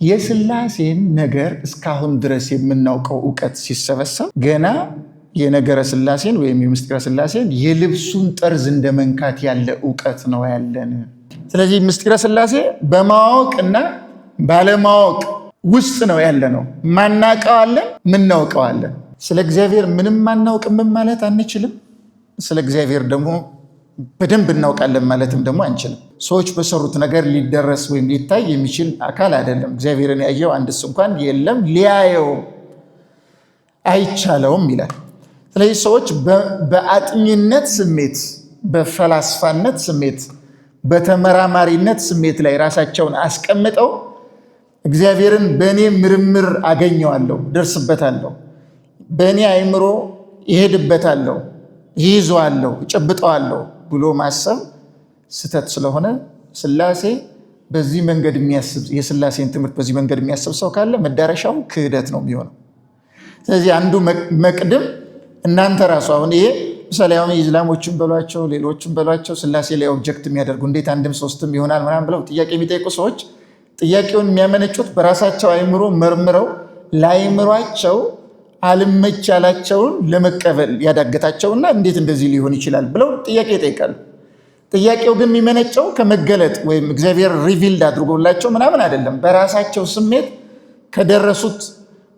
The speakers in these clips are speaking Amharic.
የሥላሴን ነገር እስካሁን ድረስ የምናውቀው እውቀት ሲሰበሰብ ገና የነገረ ሥላሴን ወይም የምስጢረ ሥላሴን የልብሱን ጠርዝ እንደ መንካት ያለ እውቀት ነው ያለን። ስለዚህ ምስጢረ ሥላሴ በማወቅና ባለማወቅ ውስጥ ነው ያለ ነው። ማናውቀዋለን፣ ምናውቀዋለን። ስለ እግዚአብሔር ምንም ማናውቅም ማለት አንችልም። ስለ እግዚአብሔር ደግሞ በደንብ እናውቃለን ማለትም ደግሞ አንችልም። ሰዎች በሰሩት ነገር ሊደረስ ወይም ሊታይ የሚችል አካል አይደለም። እግዚአብሔርን ያየው አንድስ እንኳን የለም፣ ሊያየው አይቻለውም ይላል። ስለዚህ ሰዎች በአጥኚነት ስሜት፣ በፈላስፋነት ስሜት፣ በተመራማሪነት ስሜት ላይ ራሳቸውን አስቀምጠው እግዚአብሔርን በእኔ ምርምር አገኘዋለሁ፣ ደርስበታለሁ፣ በእኔ አእምሮ ይሄድበታለሁ፣ ይይዘዋለሁ፣ እጨብጠዋለሁ ብሎ ማሰብ ስተት ስለሆነ ሥላሴ በዚህ መንገድ የሚያስብ የሥላሴን ትምህርት በዚህ መንገድ የሚያስብ ሰው ካለ መዳረሻው ክህደት ነው የሚሆነው። ስለዚህ አንዱ መቅድም እናንተ ራሱ አሁን ይሄ ምሳሌ አሁን ኢስላሞችን በሏቸው ሌሎችን በሏቸው ሥላሴ ላይ ኦብጀክት የሚያደርጉ እንዴት አንድም ሶስትም ይሆናል ምናምን ብለው ጥያቄ የሚጠይቁ ሰዎች ጥያቄውን የሚያመነጩት በራሳቸው አእምሮ መርምረው ለአእምሯቸው አልመች ያላቸውን ለመቀበል ያዳገታቸውና እንዴት እንደዚህ ሊሆን ይችላል ብለው ጥያቄ ይጠይቃሉ። ጥያቄው ግን የሚመነጨው ከመገለጥ ወይም እግዚአብሔር ሪቪልድ አድርጎላቸው ምናምን አይደለም። በራሳቸው ስሜት ከደረሱት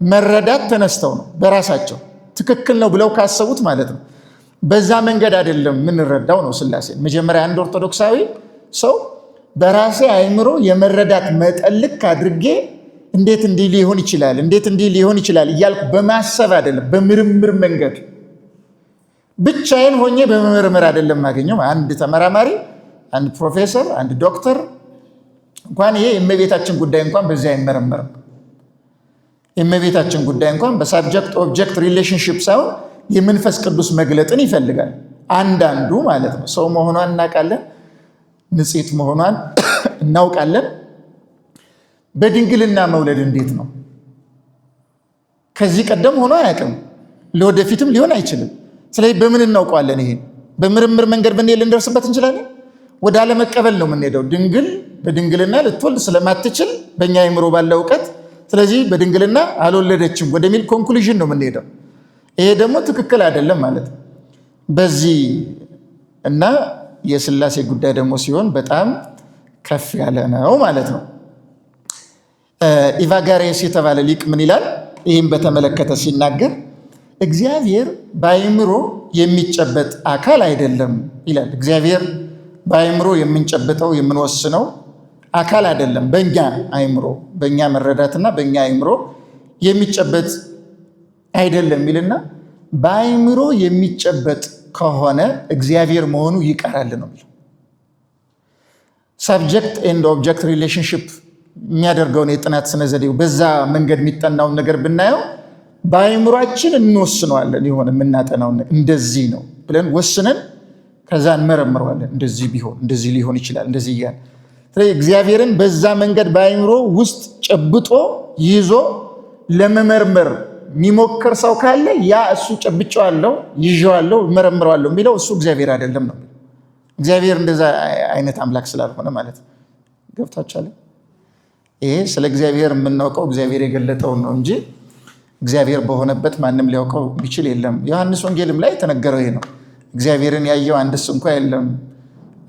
መረዳት ተነስተው ነው። በራሳቸው ትክክል ነው ብለው ካሰቡት ማለት ነው። በዛ መንገድ አይደለም የምንረዳው ነው ሥላሴን። መጀመሪያ አንድ ኦርቶዶክሳዊ ሰው በራሴ አእምሮ የመረዳት መጠን ልክ አድርጌ እንዴት እንዲህ ሊሆን ይችላል፣ እንዴት እንዲህ ሊሆን ይችላል እያልኩ በማሰብ አይደለም፣ በምርምር መንገድ ብቻዬን ሆኜ በመመርመር አይደለም ማገኘው። አንድ ተመራማሪ፣ አንድ ፕሮፌሰር፣ አንድ ዶክተር እንኳን ይሄ የእመቤታችን ጉዳይ እንኳን በዚህ አይመረመርም። የእመቤታችን ጉዳይ እንኳን በሳብጀክት ኦብጀክት ሪሌሽንሽፕ ሳይሆን የመንፈስ ቅዱስ መግለጥን ይፈልጋል። አንዳንዱ ማለት ነው። ሰው መሆኗን እናውቃለን፣ ንጽሕት መሆኗን እናውቃለን። በድንግልና መውለድ እንዴት ነው? ከዚህ ቀደም ሆኖ አያውቅም፣ ለወደፊትም ሊሆን አይችልም። ስለዚህ በምን እናውቀዋለን? ይሄን በምርምር መንገድ ብንሄድ ልንደርስበት እንችላለን? ወደ አለመቀበል ነው የምንሄደው። ድንግል በድንግልና ልትወልድ ስለማትችል በእኛ አእምሮ ባለ እውቀት፣ ስለዚህ በድንግልና አልወለደችም ወደሚል ኮንክሉዥን ነው የምንሄደው። ይሄ ደግሞ ትክክል አይደለም ማለት ነው። በዚህ እና የሥላሴ ጉዳይ ደግሞ ሲሆን በጣም ከፍ ያለ ነው ማለት ነው። ኢቫጋሬስ የተባለ ሊቅ ምን ይላል? ይህም በተመለከተ ሲናገር እግዚአብሔር በአእምሮ የሚጨበጥ አካል አይደለም ይላል። እግዚአብሔር በአእምሮ የምንጨብጠው የምንወስነው አካል አይደለም። በእኛ አእምሮ፣ በእኛ መረዳትና በእኛ አእምሮ የሚጨበጥ አይደለም ይልና በአእምሮ የሚጨበጥ ከሆነ እግዚአብሔር መሆኑ ይቀራል ነው የሚለው። ሳብጀክት ኤንድ ኦብጀክት ሪሌሽንሽፕ የሚያደርገውን የጥናት ስነ ዘዴው በዛ መንገድ የሚጠናውን ነገር ብናየው በአእምሯችን እንወስነዋለን። የሆነ የምናጠናው እንደዚህ ነው ብለን ወስነን ከዛ እንመረምረዋለን። እንደዚህ ቢሆን እንደዚህ ሊሆን ይችላል እንደዚህ እያለ። ስለዚህ እግዚአብሔርን በዛ መንገድ በአእምሮ ውስጥ ጨብጦ ይዞ ለመመርመር የሚሞክር ሰው ካለ ያ እሱ ጨብጬዋለሁ፣ ይዤዋለሁ፣ እመረምረዋለሁ የሚለው እሱ እግዚአብሔር አይደለም ነው። እግዚአብሔር እንደዛ አይነት አምላክ ስላልሆነ ማለት ነው። ገብታችኋል? ይሄ ስለ እግዚአብሔር የምናውቀው እግዚአብሔር የገለጠውን ነው እንጂ እግዚአብሔር በሆነበት ማንም ሊያውቀው ቢችል የለም። ዮሐንስ ወንጌልም ላይ የተነገረው ይሄ ነው። እግዚአብሔርን ያየው አንድስ እንኳ የለም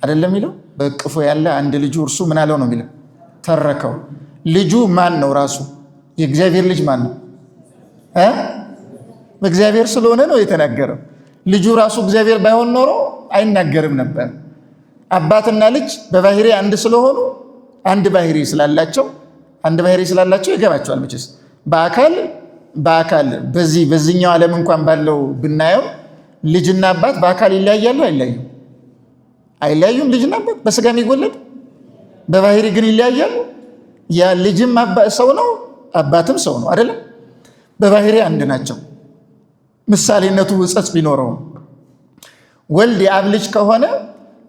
አይደለም የሚለው። በእቅፉ ያለ አንድ ልጁ እርሱ ምን አለው ነው የሚለው፣ ተረከው። ልጁ ማን ነው? ራሱ የእግዚአብሔር ልጅ ማን ነው? በእግዚአብሔር ስለሆነ ነው የተናገረው። ልጁ ራሱ እግዚአብሔር ባይሆን ኖሮ አይናገርም ነበር። አባትና ልጅ በባህሪ አንድ ስለሆኑ አንድ ባህሪ ስላላቸው ይገባቸዋል። መቼስ በአካል በዚህኛው ዓለም እንኳን ባለው ብናየው ልጅና አባት በአካል ይለያያሉ? አይለያዩም። ልጅና አባት በስጋ የሚወለድ በባህሪ ግን ይለያያሉ። ያ ልጅም ሰው ነው፣ አባትም ሰው ነው አይደለም? በባህሪ አንድ ናቸው። ምሳሌነቱ እጸጽ ቢኖረው ወልድ የአብ ልጅ ከሆነ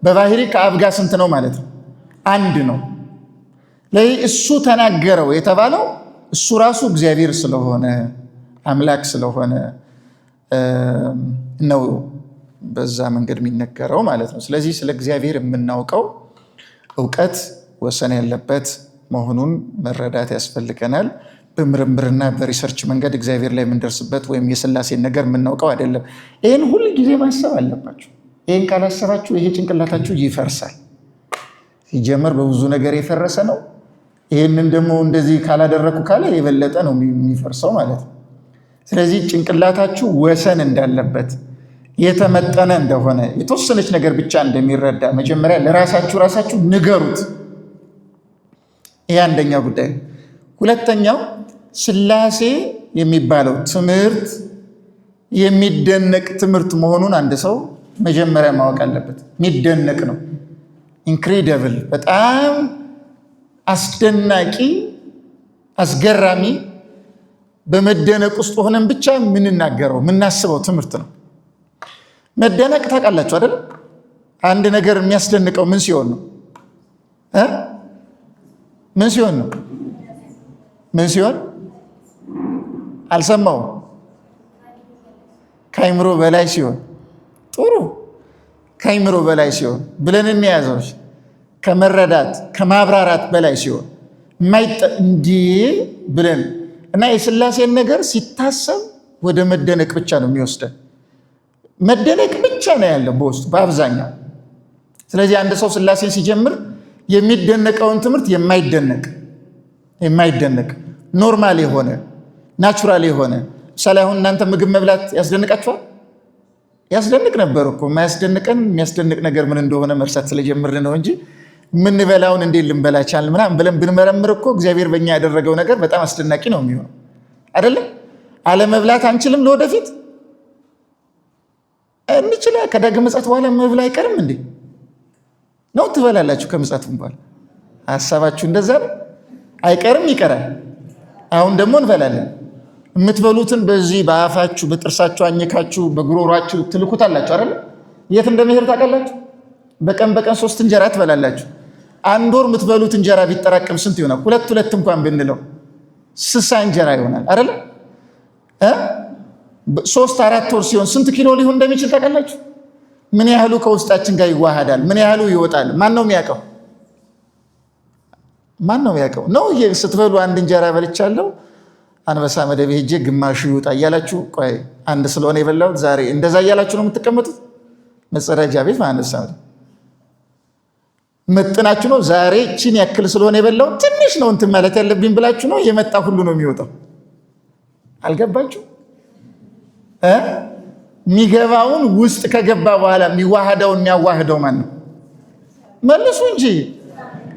በባህሪ ከአብ ጋር ስንት ነው ማለት ነው? አንድ ነው። ለዚህ እሱ ተናገረው የተባለው እሱ ራሱ እግዚአብሔር ስለሆነ አምላክ ስለሆነ ነው በዛ መንገድ የሚነገረው ማለት ነው። ስለዚህ ስለ እግዚአብሔር የምናውቀው እውቀት ወሰን ያለበት መሆኑን መረዳት ያስፈልገናል። በምርምርና በሪሰርች መንገድ እግዚአብሔር ላይ የምንደርስበት ወይም የሥላሴን ነገር የምናውቀው አይደለም። ይህን ሁል ጊዜ ማሰብ አለባችሁ። ይህን ካላሰባችሁ ይሄ ጭንቅላታችሁ ይፈርሳል። ሲጀመር በብዙ ነገር የፈረሰ ነው። ይህንን ደግሞ እንደዚህ ካላደረኩ ካለ የበለጠ ነው የሚፈርሰው ማለት ነው። ስለዚህ ጭንቅላታችሁ ወሰን እንዳለበት፣ የተመጠነ እንደሆነ፣ የተወሰነች ነገር ብቻ እንደሚረዳ መጀመሪያ ለራሳችሁ ንገሩት። ይህ አንደኛው ጉዳይ ነው። ሁለተኛው ሥላሴ የሚባለው ትምህርት የሚደነቅ ትምህርት መሆኑን አንድ ሰው መጀመሪያ ማወቅ አለበት። የሚደነቅ ነው። ኢንክሬዲብል፣ በጣም አስደናቂ፣ አስገራሚ፣ በመደነቅ ውስጥ ሆነን ብቻ የምንናገረው የምናስበው ትምህርት ነው። መደነቅ ታውቃላችሁ አይደል? አንድ ነገር የሚያስደንቀው ምን ሲሆን ነው? ምን ሲሆን ነው? ምን ሲሆን? አልሰማውም። ከአይምሮ በላይ ሲሆን። ጥሩ። ከአይምሮ በላይ ሲሆን ብለን እንያዘው። ከመረዳት ከማብራራት በላይ ሲሆን እንዲህ ብለን እና የሥላሴን ነገር ሲታሰብ ወደ መደነቅ ብቻ ነው የሚወስደን። መደነቅ ብቻ ነው ያለው በውስጡ በአብዛኛው። ስለዚህ አንድ ሰው ሥላሴን ሲጀምር የሚደነቀውን ትምህርት የማይደነቅ ኖርማል የሆነ ናቹራል የሆነ ምሳሌ፣ አሁን እናንተ ምግብ መብላት ያስደንቃችኋል? ያስደንቅ ነበር እኮ። የማያስደንቀን የሚያስደንቅ ነገር ምን እንደሆነ መርሳት ስለጀመርን ነው እንጂ የምንበላውን እንዴት ልንበላ ቻልን ምናምን ብለን ብንመረምር እኮ እግዚአብሔር በእኛ ያደረገው ነገር በጣም አስደናቂ ነው የሚሆነው አይደለም? አለመብላት አንችልም? ለወደፊት እንችላለን። ከዳግም ምጽአት በኋላ መብላ አይቀርም እንዴ? ነው ትበላላችሁ? ከምጽአቱም በኋላ ሀሳባችሁ እንደዛ ነው? አይቀርም፣ ይቀራል። አሁን ደግሞ እንበላለን። የምትበሉትን በዚህ በአፋችሁ በጥርሳችሁ አኝካችሁ በጉሮሯችሁ ትልኩታላችሁ አይደል? የት እንደሚሄድ ታውቃላችሁ? በቀን 3 እንጀራ ትበላላችሁ። 1 ወር የምትበሉት እንጀራ ቢጠራቀም ስንት ይሆናል? 2 እንኳን ብንለው 60 እንጀራ ይሆናል አይደል? 3-4 ወር ሲሆን ስንት ኪሎ ሊሆን እንደሚችል ታውቃላችሁ? ምን ያህሉ ከውስጣችን ጋር ይዋሃዳል? ምን ያህሉ ይወጣል? ማን ነው የሚያውቀው? ነው ስትበሉ አንድ እንጀራ በልቻለሁ አንበሳ መደብ ሄጄ ግማሹ ይውጣ እያላችሁ፣ ቆይ አንድ ስለሆነ የበላሁት ዛሬ እንደዛ እያላችሁ ነው የምትቀመጡት። መጸዳጃ ቤት አንበሳ መደብ መጥናችሁ ነው ዛሬ ቺን ያክል ስለሆነ የበላሁት ትንሽ ነው እንትን ማለት ያለብኝ ብላችሁ ነው የመጣ ሁሉ ነው የሚወጣው። አልገባችሁ? የሚገባውን ውስጥ ከገባ በኋላ የሚያዋህደው ማን ነው? መልሱ እንጂ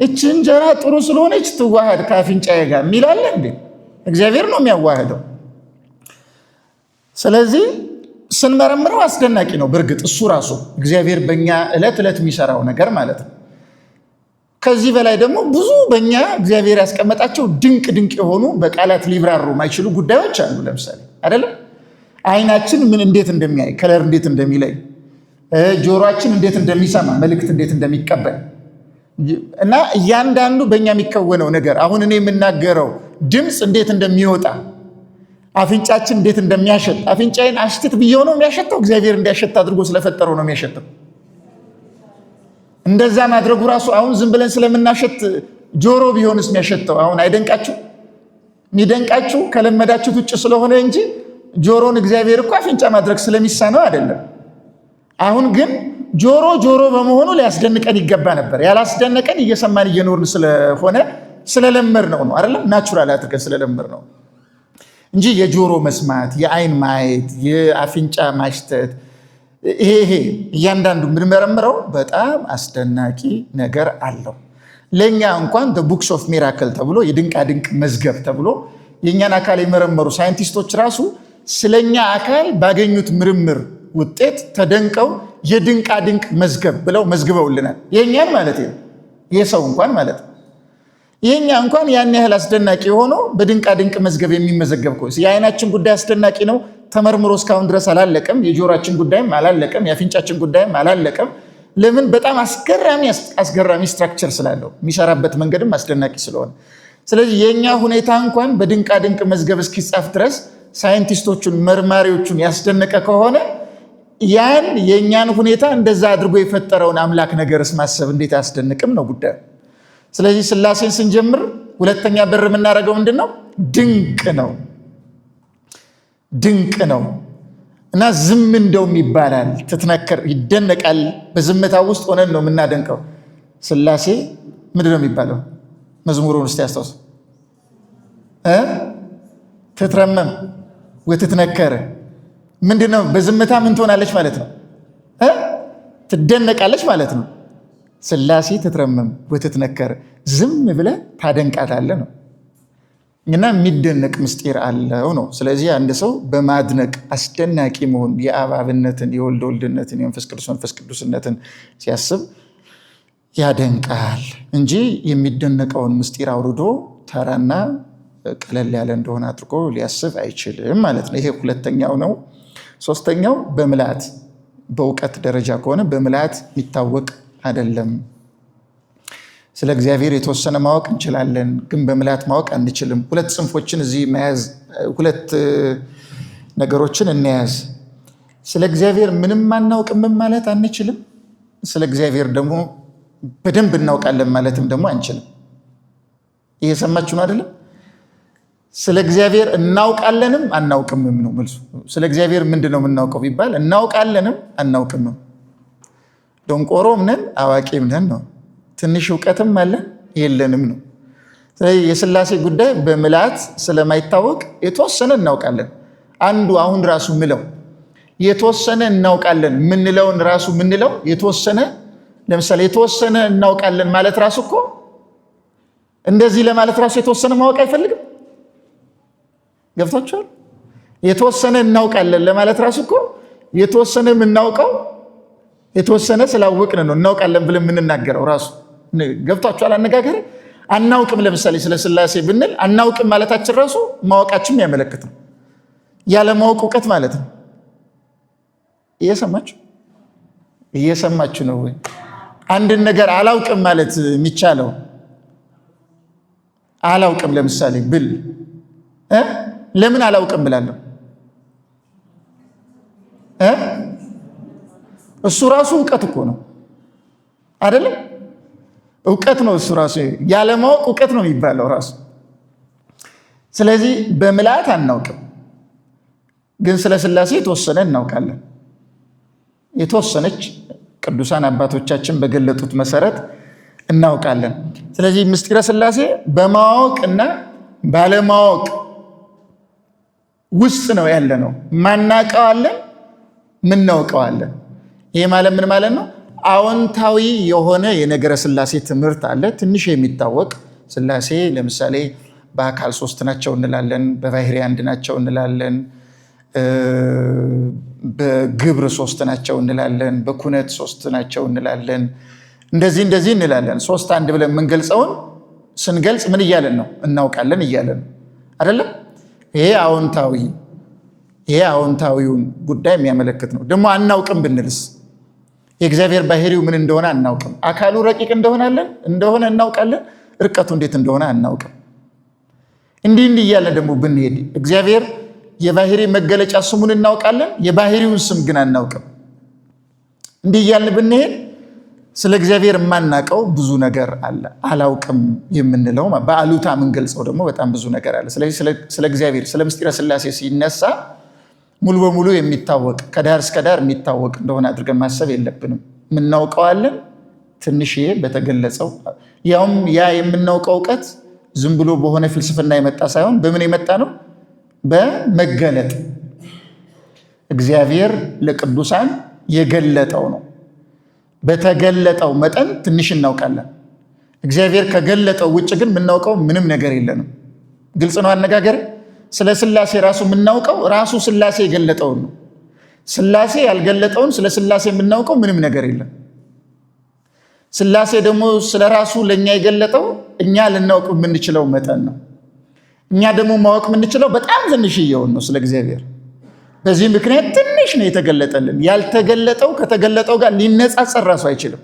እቺ እንጀራ ጥሩ ስለሆነች ትዋሃድ ከአፍንጫዬ ጋር የሚላለ እንዴ? እግዚአብሔር ነው የሚያዋህደው። ስለዚህ ስንመረምረው አስደናቂ ነው። በእርግጥ እሱ ራሱ እግዚአብሔር በእኛ ዕለት የሚሰራው ነገር ማለት ነው። ከዚህ በላይ ደግሞ ብዙ በእኛ እግዚአብሔር ያስቀመጣቸው ድንቅ የሆኑ በቃላት ሊብራሩ ማይችሉ ጉዳዮች አሉ። ለምሳሌ አይደለም አይናችን እንዴት እንደሚያይ ከለር እንዴት እንደሚለይ፣ ጆሮአችን እንዴት እንደሚሰማ መልእክት እንዴት እንደሚቀበል እና እያንዳንዱ በእኛ የሚከወነው ነገር አሁን እኔ የምናገረው ድምፅ እንዴት እንደሚወጣ፣ አፍንጫችን እንዴት እንደሚያሸት፣ አፍንጫዬን አሽትት ብዬ ነው የሚያሸተው። እግዚአብሔር እንዲያሸት አድርጎ ስለፈጠረው ነው የሚያሸተው። እንደዛ ማድረጉ ራሱ አሁን ዝም ብለን ስለምናሸት ጆሮ ቢሆንስ የሚያሸተው አሁን አይደንቃችሁ? የሚደንቃችሁ ከለመዳችሁት ውጭ ስለሆነ እንጂ ጆሮን እግዚአብሔር እኮ አፍንጫ ማድረግ ስለሚሳነው አይደለም። አሁን ግን ጆሮ በመሆኑ ሊያስደንቀን ይገባ ነበር። ያላስደነቀን እየሰማን እየኖርን ስለሆነ ስለለመድ ነው አይደለም? ናቹራል አድርገን ስለለመድ ነው እንጂ የጆሮ መስማት፣ የአይን ማየት፣ የአፍንጫ ማሽተት ይሄ እያንዳንዱ የምንመረምረው በጣም አስደናቂ ነገር አለው። ለእኛ እንኳን ቡክስ ኦፍ ሚራክል ተብሎ የድንቃድንቅ መዝገብ ተብሎ የእኛን አካል የመረመሩ ሳይንቲስቶች ራሱ ስለኛ አካል ባገኙት ምርምር ውጤት ተደንቀው የድንቃድንቅ መዝገብ ብለው መዝግበውልናል። የእኛን ማለት ነው፣ የሰው እንኳን ማለት ነው። የእኛ እንኳን ያን ያህል አስደናቂ ሆኖ በድንቃድንቅ መዝገብ የሚመዘገብ እኮ የአይናችን ጉዳይ አስደናቂ ነው፣ ተመርምሮ እስካሁን ድረስ አላለቀም። የጆሮአችን ጉዳይም አላለቀም፣ የአፍንጫችን ጉዳይም አላለቀም። ለምን? በጣም አስገራሚ ስትራክቸር ስላለው የሚሰራበት መንገድም አስደናቂ ስለሆነ። ስለዚህ የእኛ ሁኔታ እንኳን በድንቃድንቅ መዝገብ እስኪጻፍ ድረስ ሳይንቲስቶቹን መርማሪዎቹን ያስደነቀ ከሆነ ያን የእኛን ሁኔታ እንደዛ አድርጎ የፈጠረውን አምላክ ነገርስ ማሰብ እንዴት አያስደንቅም ነው ጉዳዩ። ስለዚህ ሥላሴን ስንጀምር ሁለተኛ በር የምናደርገው ምንድነው? ድንቅ ነው። ድንቅ ነው እና ዝም እንደውም ይባላል፣ ትትነከር ይደነቃል። በዝምታ ውስጥ ሆነን ነው የምናደንቀው። ሥላሴ ምንድነው የሚባለው? መዝሙሩን ውስጥ ያስታውስ። ትትረመም ወትትነከር ምንድነው? በዝምታ ምን ትሆናለች ማለት ነው? ትደነቃለች ማለት ነው። ሥላሴ ትትረመም ወትትነከር፣ ዝም ብለህ ታደንቃታለህ ነው። እና የሚደነቅ ምስጢር አለው ነው። ስለዚህ አንድ ሰው በማድነቅ አስደናቂ መሆን የአብ አብነትን፣ የወልድ ወልድነትን፣ የመንፈስ ቅዱስ መንፈስ ቅዱስነትን ሲያስብ ያደንቃል እንጂ የሚደነቀውን ምስጢር አውርዶ ተራና ቀለል ያለ እንደሆነ አድርጎ ሊያስብ አይችልም ማለት ነው። ይሄ ሁለተኛው ነው። ሶስተኛው በምልአት በእውቀት ደረጃ ከሆነ በምልአት የሚታወቅ አይደለም። ስለ እግዚአብሔር የተወሰነ ማወቅ እንችላለን፣ ግን በምልአት ማወቅ አንችልም። ሁለት ጽንፎችን እዚህ መያዝ፣ ሁለት ነገሮችን እንያዝ። ስለ እግዚአብሔር ምንም አናውቅም ማለት አንችልም። ስለ እግዚአብሔር ደግሞ በደንብ እናውቃለን ማለትም ደግሞ አንችልም። እየሰማችሁ ነው አይደለም? ስለ እግዚአብሔር እናውቃለንም አናውቅምም ነው መልሱ። ስለ እግዚአብሔር ምንድን ነው የምናውቀው ቢባል እናውቃለንም አናውቅምም። ደንቆሮም ነን አዋቂም ነን ነው። ትንሽ እውቀትም አለን የለንም ነው። ስለዚህ የሥላሴ ጉዳይ በምልአት ስለማይታወቅ የተወሰነ እናውቃለን። አንዱ አሁን ራሱ ምለው የተወሰነ እናውቃለን ምንለውን ራሱ ምንለው የተወሰነ፣ ለምሳሌ የተወሰነ እናውቃለን ማለት ራሱ እኮ እንደዚህ ለማለት ራሱ የተወሰነ ማወቅ አይፈልግም። ገብታችኋል? የተወሰነ እናውቃለን ለማለት ራሱ እኮ የተወሰነ የምናውቀው የተወሰነ ስላወቅን ነው እናውቃለን ብለን የምንናገረው ራሱ። ገብታችኋል? አነጋገር አናውቅም። ለምሳሌ ስለ ሥላሴ ብንል አናውቅም ማለታችን ራሱ ማወቃችን የሚያመለክት ነው። ያለማወቅ እውቀት ማለት ነው። እየሰማችሁ ነው ወይ? አንድን ነገር አላውቅም ማለት የሚቻለው አላውቅም ለምሳሌ ብል ለምን አላውቅም ብላለሁ? እሱ ራሱ እውቀት እኮ ነው አይደለም? እውቀት ነው እሱ ራሱ። ያለማወቅ እውቀት ነው የሚባለው ራሱ። ስለዚህ በምልአት አናውቅም፣ ግን ስለ ሥላሴ የተወሰነ እናውቃለን። የተወሰነች ቅዱሳን አባቶቻችን በገለጡት መሰረት እናውቃለን። ስለዚህ ምስጢረ ሥላሴ በማወቅ እና ባለማወቅ ውስጥ ነው ያለ ነው። ማናውቀዋለን፣ ምናውቀዋለን። ይሄ ማለት ምን ማለት ነው? አዎንታዊ የሆነ የነገረ ሥላሴ ትምህርት አለ፣ ትንሽ የሚታወቅ። ሥላሴ ለምሳሌ በአካል 3 ናቸው እንላለን፣ በባሕርይ 1 ናቸው እንላለን፣ በግብር 3 ናቸው እንላለን፣ በኩነት 3 ናቸው እንላለን። እንደዚህ እንላለን። 3 1 ብለን የምንገልጸውን ስንገልጽ ምን እያለን ነው? እናውቃለን እያለን ነው አይደለም? ይሄ አዎንታዊውን ጉዳይ የሚያመለክት ነው። ደግሞ አናውቅም ብንልስ የእግዚአብሔር ባሕርዩ ምን እንደሆነ አናውቅም። አካሉ ረቂቅ እንደሆነ እናውቃለን፣ ርቀቱ እንዴት እንደሆነ አናውቅም። እንዲህ እያለን ደግሞ ብንሄድ እግዚአብሔር የባሕርይ መገለጫ ስሙን እናውቃለን፣ የባሕርዩን ስም ግን አናውቅም። እንዲህ እያልን ብንሄድ ስለ እግዚአብሔር የማናውቀው ብዙ ነገር አለ። አላውቅም የምንለው በአሉታ የምንገልጸው ደግሞ በጣም ብዙ ነገር አለ። ስለዚህ ስለ እግዚአብሔር ስለ ምስጢረ ሥላሴ ሲነሳ ሙሉ በሙሉ የሚታወቅ ከዳር እስከ ዳር የሚታወቅ እንደሆነ አድርገን ማሰብ የለብንም። የምናውቀዋለን ትንሽዬ በተገለጸው፣ ያውም ያ የምናውቀው እውቀት ዝም ብሎ በሆነ ፍልስፍና የመጣ ሳይሆን በምን የመጣ ነው? በመገለጥ እግዚአብሔር ለቅዱሳን የገለጠው ነው። በተገለጠው መጠን ትንሽ እናውቃለን። እግዚአብሔር ከገለጠው ውጭ ግን የምናውቀው ምንም ነገር የለንም። ግልጽ ነው አነጋገር። ስለ ሥላሴ ራሱ የምናውቀው ራሱ ሥላሴ የገለጠውን ነው። ሥላሴ ያልገለጠውን ስለ ሥላሴ የምናውቀው ምንም ነገር የለም። ሥላሴ ደግሞ ስለ ራሱ ለእኛ የገለጠው እኛ ልናውቅ የምንችለው መጠን ነው። እኛ ደግሞ ማወቅ የምንችለው በጣም ትንሽዬውን ነው ስለ እግዚአብሔር። በዚህ ምክንያት ትንሽ ነው የተገለጠልን። ያልተገለጠው ከተገለጠው ጋር ሊነጻጸር ራሱ አይችልም።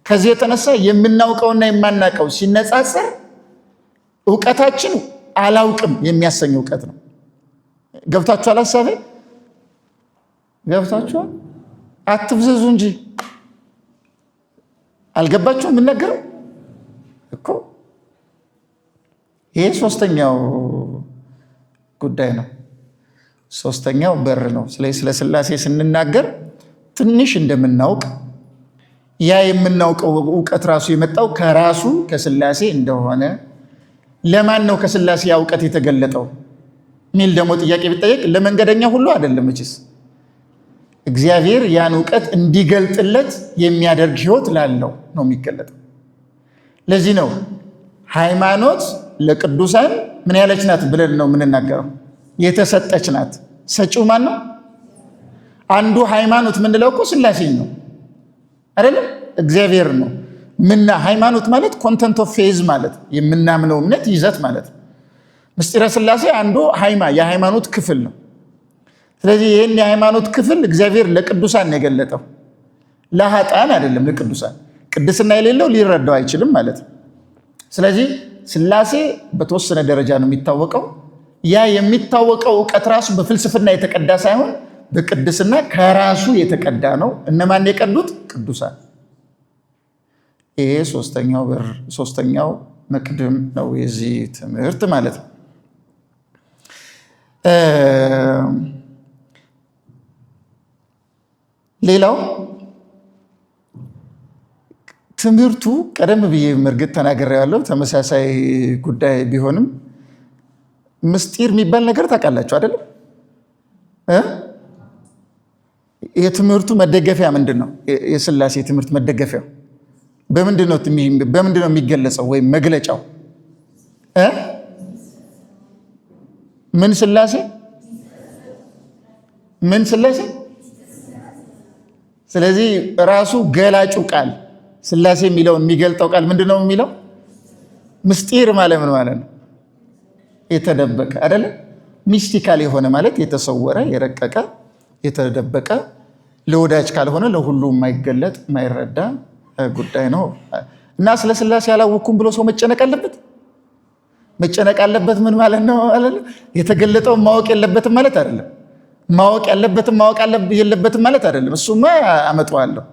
ከዚህ የተነሳ የምናውቀውና የማናውቀው ሲነጻጸር እውቀታችን አላውቅም የሚያሰኝ እውቀት ነው። ገብታችኋል? ሀሳቤ ገብታችኋል? አትፍዘዙ እንጂ አልገባችሁም? የምናገረው እኮ ይሄ ሶስተኛው ጉዳይ ነው። ሶስተኛው በር ነው። ስለዚህ ስለ ሥላሴ ስንናገር ትንሽ እንደምናውቅ ያ የምናውቀው እውቀት ራሱ የመጣው ከራሱ ከሥላሴ እንደሆነ ለማን ነው ከሥላሴ ያ እውቀት የተገለጠው ሚል ደግሞ ጥያቄ ቢጠየቅ ለመንገደኛ ሁሉ አይደለም እችስ እግዚአብሔር ያን እውቀት እንዲገልጥለት የሚያደርግ ሕይወት ላለው ነው የሚገለጠው። ለዚህ ነው ሃይማኖት ለቅዱሳን ምን ያለች ናት ብለን ነው የምንናገረው? የተሰጠች ናት። ሰጪው ማን ነው? አንዱ ሃይማኖት ምንለው እኮ ሥላሴ ነው አይደለም? እግዚአብሔር ነው። ሃይማኖት ማለት ኮንተንት ኦፍ ፌዝ ማለት የምናምነው እምነት ይዘት ማለት ነው። ምስጢረ ሥላሴ አንዱ የሃይማኖት ክፍል ነው። ስለዚህ ይህን የሃይማኖት ክፍል እግዚአብሔር ለቅዱሳን ነው የገለጠው፣ ለኃጥአን አይደለም። ለቅዱሳን ቅድስና የሌለው ሊረዳው አይችልም ማለት ነው። ስለዚህ ሥላሴ በተወሰነ ደረጃ ነው የሚታወቀው። ያ የሚታወቀው እውቀት ራሱ በፍልስፍና የተቀዳ ሳይሆን በቅድስና ከራሱ የተቀዳ ነው። እነማን የቀዱት? ቅዱሳን። ይሄ ሶስተኛው መቅድም ነው የዚህ ትምህርት ማለት ነው። ሌላው ትምህርቱ ቀደም ብዬ መርግጥ ተናግሬያለሁ። ተመሳሳይ ጉዳይ ቢሆንም ምስጢር የሚባል ነገር ታውቃላችሁ አይደለም? የትምህርቱ መደገፊያ ምንድን ነው? የሥላሴ ትምህርት መደገፊያው በምንድን ነው የሚገለጸው? ወይም መግለጫው ምን ሥላሴ ምን ሥላሴ። ስለዚህ ራሱ ገላጩ ቃል ሥላሴ የሚለውን የሚገልጠው ቃል ምንድን ነው የሚለው? ምስጢር ማለት ምን ማለት ነው? የተደበቀ አይደለ? ሚስቲካል የሆነ ማለት የተሰወረ፣ የረቀቀ፣ የተደበቀ ለወዳጅ ካልሆነ ለሁሉ የማይገለጥ የማይረዳ ጉዳይ ነው እና ስለ ሥላሴ አላወኩም ብሎ ሰው መጨነቅ አለበት? መጨነቅ አለበት ምን ማለት ነው? የተገለጠውን ማወቅ የለበትም ማለት አይደለም። ማወቅ ያለበትም ማወቅ የለበትም ማለት አይደለም። እሱማ አመጣዋለሁ።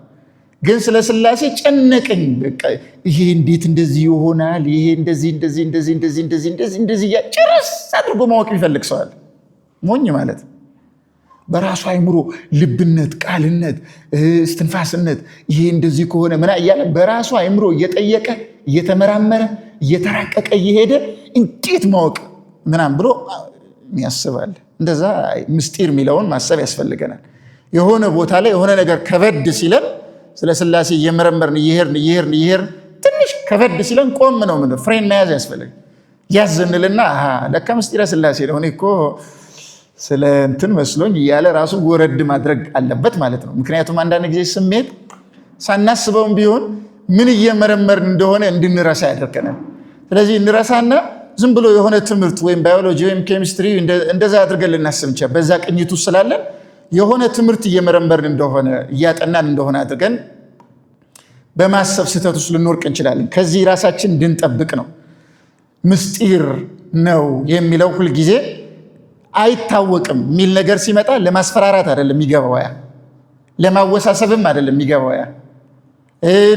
ግን ስለ ሥላሴ ጨነቀኝ። በቃ ይሄ እንዴት እንደዚህ ይሆናል? ይሄ እንደዚህ ጭርስ አድርጎ ማወቅ የሚፈልግ ሰው አለ። ሞኝ ማለት በራሱ አይምሮ ልብነት፣ ቃልነት፣ እስትንፋስነት ይሄ እንደዚህ ከሆነ ምና እያለ በራሱ አይምሮ እየጠየቀ እየተመራመረ እየተራቀቀ እየሄደ እንዴት ማወቅ ምናም ብሎ ያስባል። እንደዛ ምስጢር የሚለውን ማሰብ ያስፈልገናል። የሆነ ቦታ ላይ የሆነ ነገር ከበድ ሲለን ስለ ሥላሴ እየመረመርን እየሄድን ትንሽ ከበድ ሲለን ቆም ነው ምን ፍሬን መያዝ ያስፈልግ። ያዝንልና ለካ ምስጢረ ሥላሴ ነው እኔ እኮ ስለ እንትን መስሎኝ እያለ ራሱ ወረድ ማድረግ አለበት ማለት ነው። ምክንያቱም አንዳንድ ጊዜ ስሜት ሳናስበውም ቢሆን ምን እየመረመርን እንደሆነ እንድንረሳ ያደርገናል። ስለዚህ እንረሳና ዝም ብሎ የሆነ ትምህርት ወይም ባዮሎጂ ወይም ኬሚስትሪ እንደዛ አድርገን ልናስብ እንችላለን። በዛ ቅኝት ውስጥ ስላለን የሆነ ትምህርት እየመረመርን እንደሆነ እያጠናን እንደሆነ አድርገን በማሰብ ስህተት ውስጥ ልንወርቅ እንችላለን። ከዚህ ራሳችን እንድንጠብቅ ነው። ምስጢር ነው የሚለው ሁልጊዜ አይታወቅም የሚል ነገር ሲመጣ ለማስፈራራት አይደለም የሚገባው፣ ያ ለማወሳሰብም አይደለም የሚገባው፣ ያ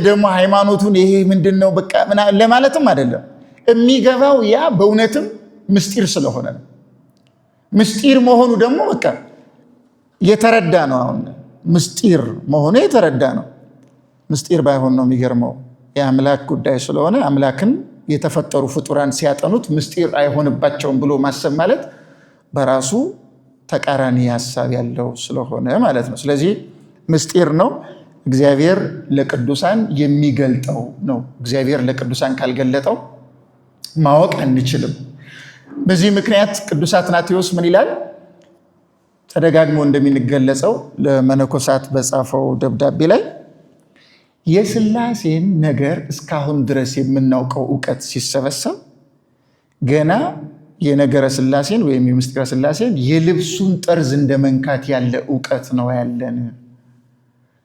ደግሞ ሃይማኖቱን ይሄ ምንድነው በቃ ለማለትም አይደለም የሚገባው። ያ በእውነትም ምስጢር ስለሆነ ነው። ምስጢር መሆኑ ደግሞ በቃ የተረዳ ነው። አሁን ምስጢር መሆኑ የተረዳ ነው። ምስጢር ባይሆን ነው የሚገርመው። የአምላክ ጉዳይ ስለሆነ አምላክን የተፈጠሩ ፍጡራን ሲያጠኑት ምስጢር አይሆንባቸውም ብሎ ማሰብ ማለት በራሱ ተቃራኒ ሐሳብ ያለው ስለሆነ ማለት ነው። ስለዚህ ምስጢር ነው። እግዚአብሔር ለቅዱሳን የሚገልጠው ነው። እግዚአብሔር ለቅዱሳን ካልገለጠው ማወቅ አንችልም። በዚህ ምክንያት ቅዱስ አትናቴዎስ ምን ይላል? ተደጋግሞ እንደሚገለጸው ለመነኮሳት በጻፈው ደብዳቤ ላይ የሥላሴን ነገር እስካሁን ድረስ የምናውቀው እውቀት ሲሰበሰብ ገና የነገረ ሥላሴን ወይም የምስጢረ ሥላሴን የልብሱን ጠርዝ እንደመንካት ያለ እውቀት ነው ያለን።